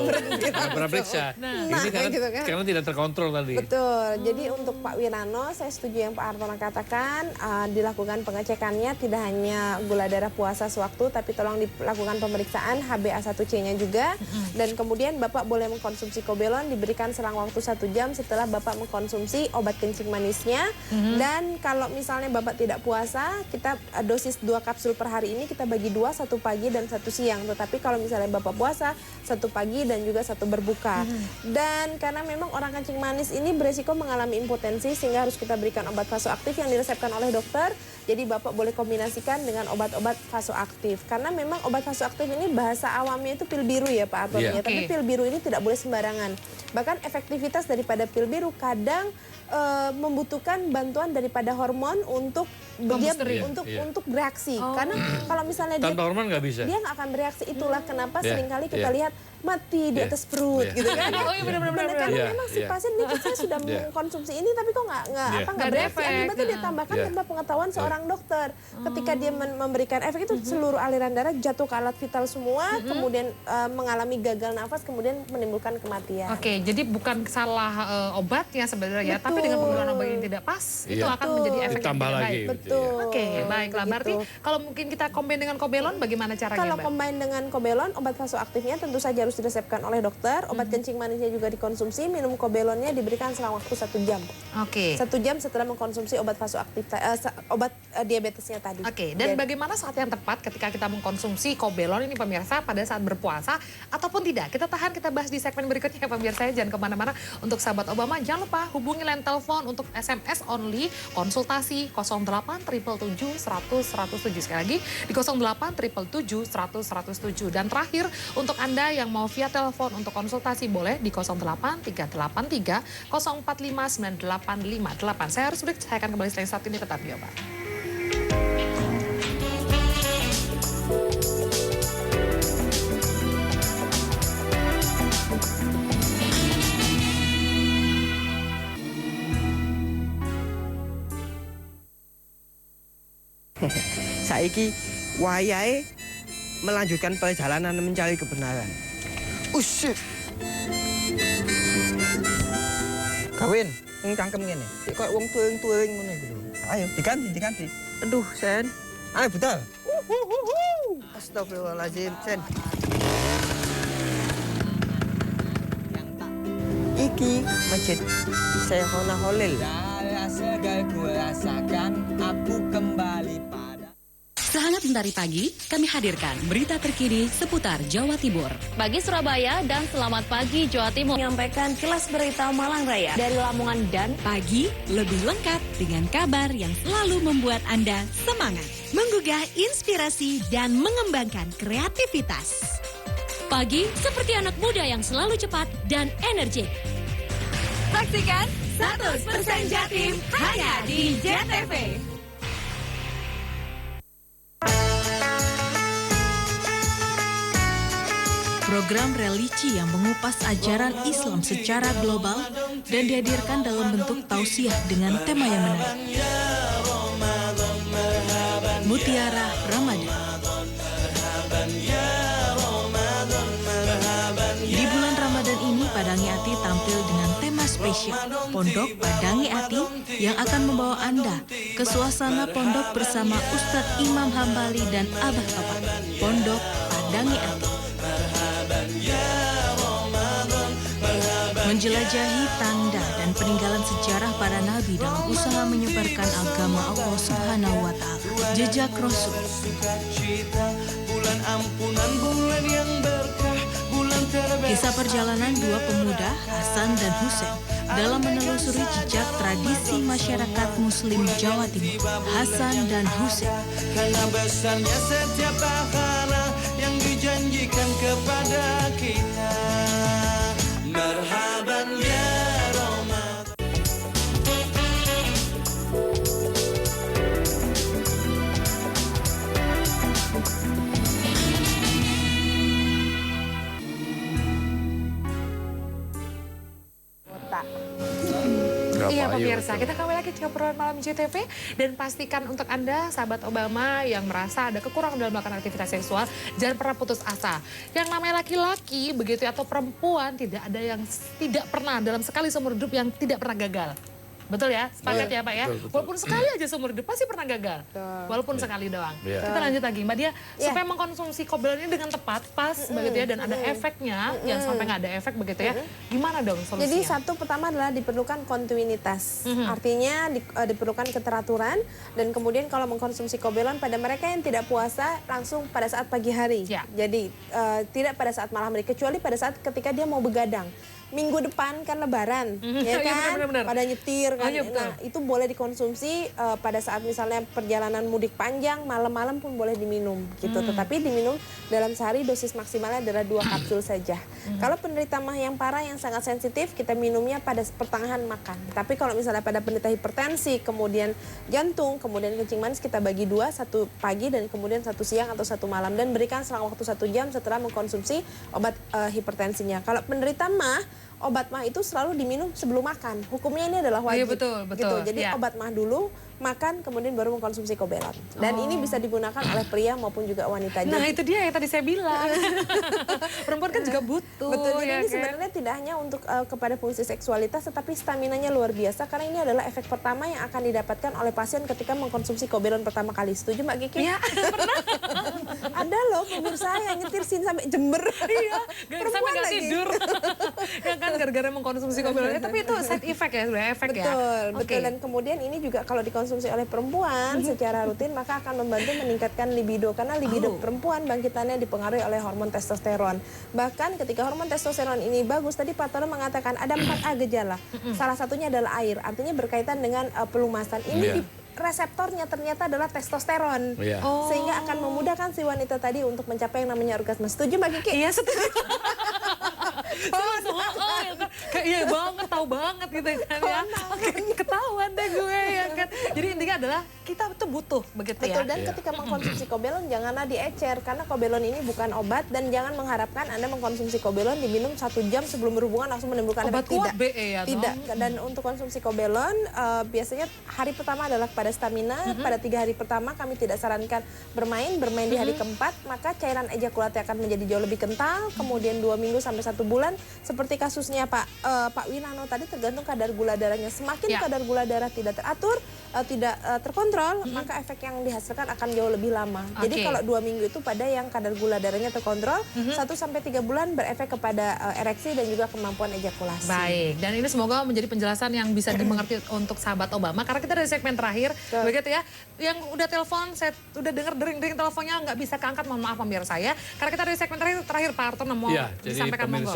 pernah periksa. Ini karena tidak terkontrol tadi. Betul. Jadi untuk Pak Winarno, saya setuju yang Pak Hartono katakan, dilakukan pengecekannya tidak hanya gula darah puasa sewaktu, tapi tolong dilakukan pemeriksaan HbA1c-nya juga. Dan kemudian Bapak boleh mengkonsumsi kobelon, diberikan selang waktu 1 jam setelah Bapak mengkonsumsi obat kencing manisnya. Dan kalau misalnya Bapak tidak puasa, kita dosis 2 kapsul per hari ini kita bagi 2, 1 pagi dan 1 siang. Tetapi kalau misalnya Bapak puasa, 1 pagi dan juga 1 berbuka. Dan karena memang orang kencing manis ini beresiko mengalami impotensi sehingga harus kita berikan obat vasoaktif yang diresepkan oleh dokter. Jadi Bapak boleh kombinasikan dengan obat-obat vasoaktif. Karena memang obat vasoaktif ini bahasa awamnya itu pil biru ya Pak Artono. Tapi pil biru ini tidak boleh sembarangan. Bahkan efektivitas daripada pil biru kadang membutuhkan bantuan daripada hormon untuk dia untuk bereaksi. Karena kalau misalnya tanpa hormon nggak bisa. Dia nggak akan bereaksi. Itulah kenapa seringkali kita lihat mati di atas perut gitu kan. Oh iya benar-benar. Karena memang si pasien ini saya sudah mengkonsumsi ini tapi kok nggak bereaksi. Akibatnya dia tambahkan tanpa pengetahuan seorang dokter. Ketika dia memberikan efek itu seluruh aliran darah jatuh ke alat vital semua, kemudian mengalami gagal nafas, kemudian menimbulkan kematian. Oke, jadi bukan salah obatnya sebenarnya, tapi dengan penggunaan obat yang tidak pas itu akan menjadi efek yang tidak baik. Betul. Oke, baiklah. Berarti kalau mungkin kita combine dengan Kobelon, bagaimana caranya, Kalau Mbak? combine dengan Kobelon, obat vasoaktifnya tentu saja harus diresepkan oleh dokter. Obat kencing manisnya juga dikonsumsi. Minum Kobelonnya diberikan selama waktu 1 jam. Oke. 1 jam setelah mengkonsumsi obat vasoaktif, obat diabetesnya tadi. Oke, dan bagaimana saat yang tepat ketika kita mengkonsumsi Kobelon ini pemirsa pada saat berpuasa ataupun tidak? Kita tahan, kita bahas di segmen berikutnya pemirsa. Jangan kemana-mana. Untuk sahabat Obama, jangan lupa hubungi line telepon untuk SMS only, konsultasi 08-777-100-107. Sekali lagi di 08-777-100-107. Dan terakhir untuk Anda yang mau via telepon untuk konsultasi boleh di 08-383-045-9858. Saya harus break, saya akan kembali setelah saat ini, tetap di Obat. Saiki wayahe melanjutkan perjalanan mencari kebenaran. Usyik. Kawin, ini cangkem ngene. Kok wong tuwing-tuwing ngene gitu. Ayo diganti. Aduh, Sen. Ayo betul. Astagfirullahaladzim, Sen. Iki masjid Syekhona Holil. Segar gue rasakan, aku kembali pada. Sehangat Mentari Pagi, kami hadirkan berita terkini seputar Jawa Timur. Pagi Surabaya dan selamat pagi Jawa Timur. Menyampaikan kilas berita Malang Raya dari Lamongan dan Pagi lebih lengkap dengan kabar yang selalu membuat Anda semangat, menggugah inspirasi dan mengembangkan kreativitas. Pagi seperti anak muda yang selalu cepat dan energik. Saksikan 100% Jatim hanya di JTV. Program religi yang mengupas ajaran Islam secara global dan dihadirkan dalam bentuk tausiah dengan tema yang menarik. Mutiara Ramadan. Di bulan Ramadan ini, Padangi Ati tampil dengan tema spesial Pondok Padangi Ati yang akan membawa Anda ke suasana pondok bersama Ustadz Imam Hambali dan Abah Topan. Pondok Padangi Ati. Menjelajahi tanda dan peninggalan sejarah para nabi dalam usaha menyebarkan agama Allah Subhanahu wa Ta'ala. Jejak Rasul. Kisah perjalanan dua pemuda, Hasan dan Husein, dalam menelusuri jejak tradisi masyarakat Muslim Jawa Timur. Hasan dan Husein. Karena besarnya setiap pahala yang dijanjikan kepada kita. Marhaban ya Ramadan. Iya pemirsa, kita kembali lagi di obrolan malam JTV dan pastikan untuk Anda sahabat Obama yang merasa ada kekurangan dalam melakukan aktivitas seksual, jangan pernah putus asa. Yang namanya laki-laki begitu atau perempuan tidak ada yang tidak pernah dalam sekali seumur hidup yang tidak pernah gagal. Betul ya? Sepakat ya Pak ya? Betul. Walaupun sekali aja seumur hidup pasti pernah gagal. Walaupun sekali doang. Kita lanjut lagi Mbak Dia, supaya mengkonsumsi Kobelon ini dengan tepat, pas begitu ya, dan ada efeknya, jangan sampai nggak ada efek begitu ya. Gimana dong solusinya? Jadi satu pertama adalah diperlukan kontinuitas. Artinya diperlukan keteraturan dan kemudian kalau mengkonsumsi Kobelon pada mereka yang tidak puasa langsung pada saat pagi hari. Jadi tidak pada saat malam hari, kecuali pada saat ketika dia mau begadang. minggu depan kan lebaran, ya kan? Benar. Pada nyetir kan. Iya, Nah, itu boleh dikonsumsi pada saat misalnya perjalanan mudik panjang, malam-malam pun boleh diminum gitu. Tetapi diminum dalam sehari dosis maksimalnya adalah 2 kapsul saja. Kalau penderita mah yang parah yang sangat sensitif, kita minumnya pada pertengahan makan. Tapi kalau misalnya pada penderita hipertensi, kemudian jantung, kemudian kencing manis, kita bagi 2, 1 pagi dan kemudian 1 siang atau 1 malam, dan berikan selang waktu 1 jam setelah mengkonsumsi obat hipertensinya. Kalau penderita mah, obat mah itu selalu diminum sebelum makan. Hukumnya ini adalah wajib. Iya, betul. Gitu. Jadi obat mah dulu, makan, kemudian baru mengkonsumsi Kobelon. Dan ini bisa digunakan oleh pria maupun juga wanita. Nah, itu dia yang tadi saya bilang. Perempuan kan juga butuh. Betul, jadi ya ini kan? sebenarnya tidak hanya untuk kepada fungsi seksualitas, tetapi staminanya luar biasa. Karena ini adalah efek pertama yang akan didapatkan oleh pasien ketika mengkonsumsi Kobelon pertama kali. Setuju Mbak Kiki? Iya, pernah. Ada loh pemirsa yang nyetir sini sampai Jember. Iya, sampai nggak lagi. tidur. Ya kan, gara-gara mengkonsumsi Kobelon. Tapi itu side effect ya, sebenarnya efek ya. Betul. Dan kemudian ini juga kalau dikonsumsi oleh perempuan secara rutin, maka akan membantu meningkatkan libido. Karena libido perempuan bangkitannya dipengaruhi oleh hormon testosteron. Bahkan ketika hormon testosteron ini bagus, tadi Pak Tono mengatakan ada 4A gejala. Salah satunya adalah air, artinya berkaitan dengan pelumasan. Ini reseptornya ternyata adalah testosteron. Sehingga akan memudahkan si wanita tadi untuk mencapai yang namanya orgasme. Setuju Mbak Kiki? Iya, setuju. Kayak iya banget, tahu banget gitu kan ya. Ketahuan deh gue ya kan. Jadi intinya adalah kita tuh butuh begitu ya. Betul, dan ketika mengkonsumsi Kobelon janganlah diecer. Karena Kobelon ini bukan obat dan jangan mengharapkan Anda mengkonsumsi Kobelon diminum 1 jam sebelum berhubungan langsung menimbulkan efek. Tidak. Tidak. Dan untuk konsumsi Kobelon biasanya hari pertama adalah pada stamina. Pada 3 hari pertama kami tidak sarankan bermain di hari keempat, maka cairan ejakulatnya akan menjadi jauh lebih kental. Kemudian 2 minggu sampai 1 bulan, seperti kasusnya Pak Winano tadi, tergantung kadar gula darahnya. Semakin kadar gula darah tidak teratur, tidak terkontrol, maka efek yang dihasilkan akan jauh lebih lama. Jadi kalau 2 minggu itu pada yang kadar gula darahnya terkontrol, 1 sampai 3 bulan berefek kepada ereksi dan juga kemampuan ejakulasi. Baik, dan ini semoga menjadi penjelasan yang bisa dimengerti untuk sahabat Obama. Karena kita dari segmen terakhir, begitu ya, yang udah telepon, saya udah dengar dering-dering teleponnya nggak bisa keangkat, mohon maaf pemirsa ya. Karena kita dari segmen terakhir Pak Hartono mau disampaikan, monggo.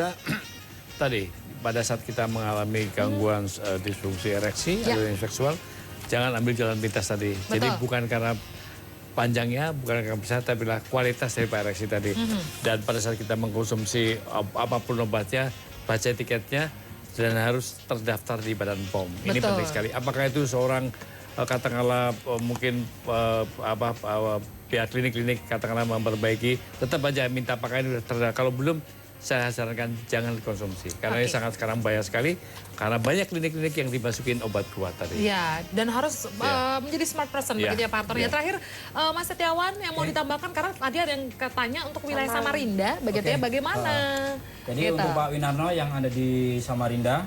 Tadi pada saat kita mengalami gangguan disfungsi ereksi atau seksual, jangan ambil jalan pintas tadi. Jadi bukan karena panjangnya, bukan karena besar, tapi lah kualitas dari ereksi tadi. Dan pada saat kita mengkonsumsi apapun obatnya, baca etiketnya dan harus terdaftar di Badan POM. Ini penting sekali. Apakah itu seorang katakanlah mungkin pihak klinik-klinik katakanlah memperbaiki, tetap aja minta apakah ini sudah terdaftar. Kalau belum, saya sarankan jangan dikonsumsi. Karena ini sangat sekarang bahaya sekali. Karena banyak klinik-klinik yang dimasukin obat kuat tadi. Iya, dan harus menjadi smart person begitu ya Pak Hartono. Terakhir Mas Setiawan yang mau ditambahkan, karena tadi ada yang katanya untuk wilayah Samarinda, begitu ya, bagaimana? Jadi untuk Pak Winarno yang ada di Samarinda,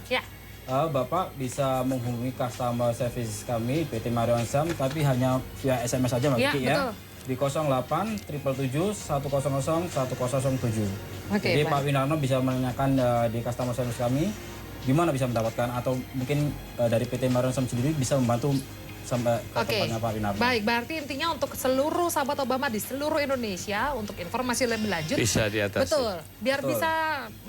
Bapak bisa menghubungi customer service kami PT Marion Sam, tapi hanya via SMS saja Mbak Kiki ya. Di 08 777 100 107. Jadi Pak Winarno bisa menanyakan di customer service kami gimana bisa mendapatkan, atau mungkin dari PT Marion Sam sendiri bisa membantu sampai ke tempatnya Pak Winarno. Baik, berarti intinya untuk seluruh sahabat Obama di seluruh Indonesia, untuk informasi lebih lanjut bisa diatasi. Betul, biar bisa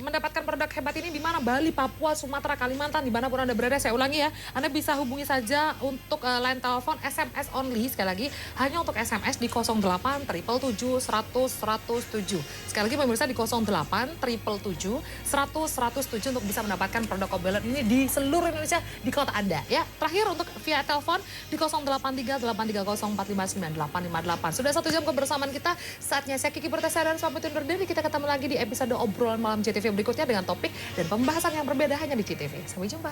mendapatkan produk hebat ini di mana, Bali, Papua, Sumatera, Kalimantan, dimanapun Anda berada. Saya ulangi ya, Anda bisa hubungi saja untuk line telepon SMS only, sekali lagi hanya untuk SMS di 08 777 100 107. Sekali lagi pemirsa di 08 777 100 107 untuk bisa mendapatkan produk Kobelon ini di seluruh Indonesia, di kota Anda ya. Terakhir untuk via telepon di 083 830 459 858. Sudah 1 jam kebersamaan kita, saatnya saya Kiki Bertesa dan pamit undur diri. Kita ketemu lagi di episode obrolan malam CTV berikutnya dengan topik dan pembahasan yang berbeda hanya di CTV. Sampai jumpa.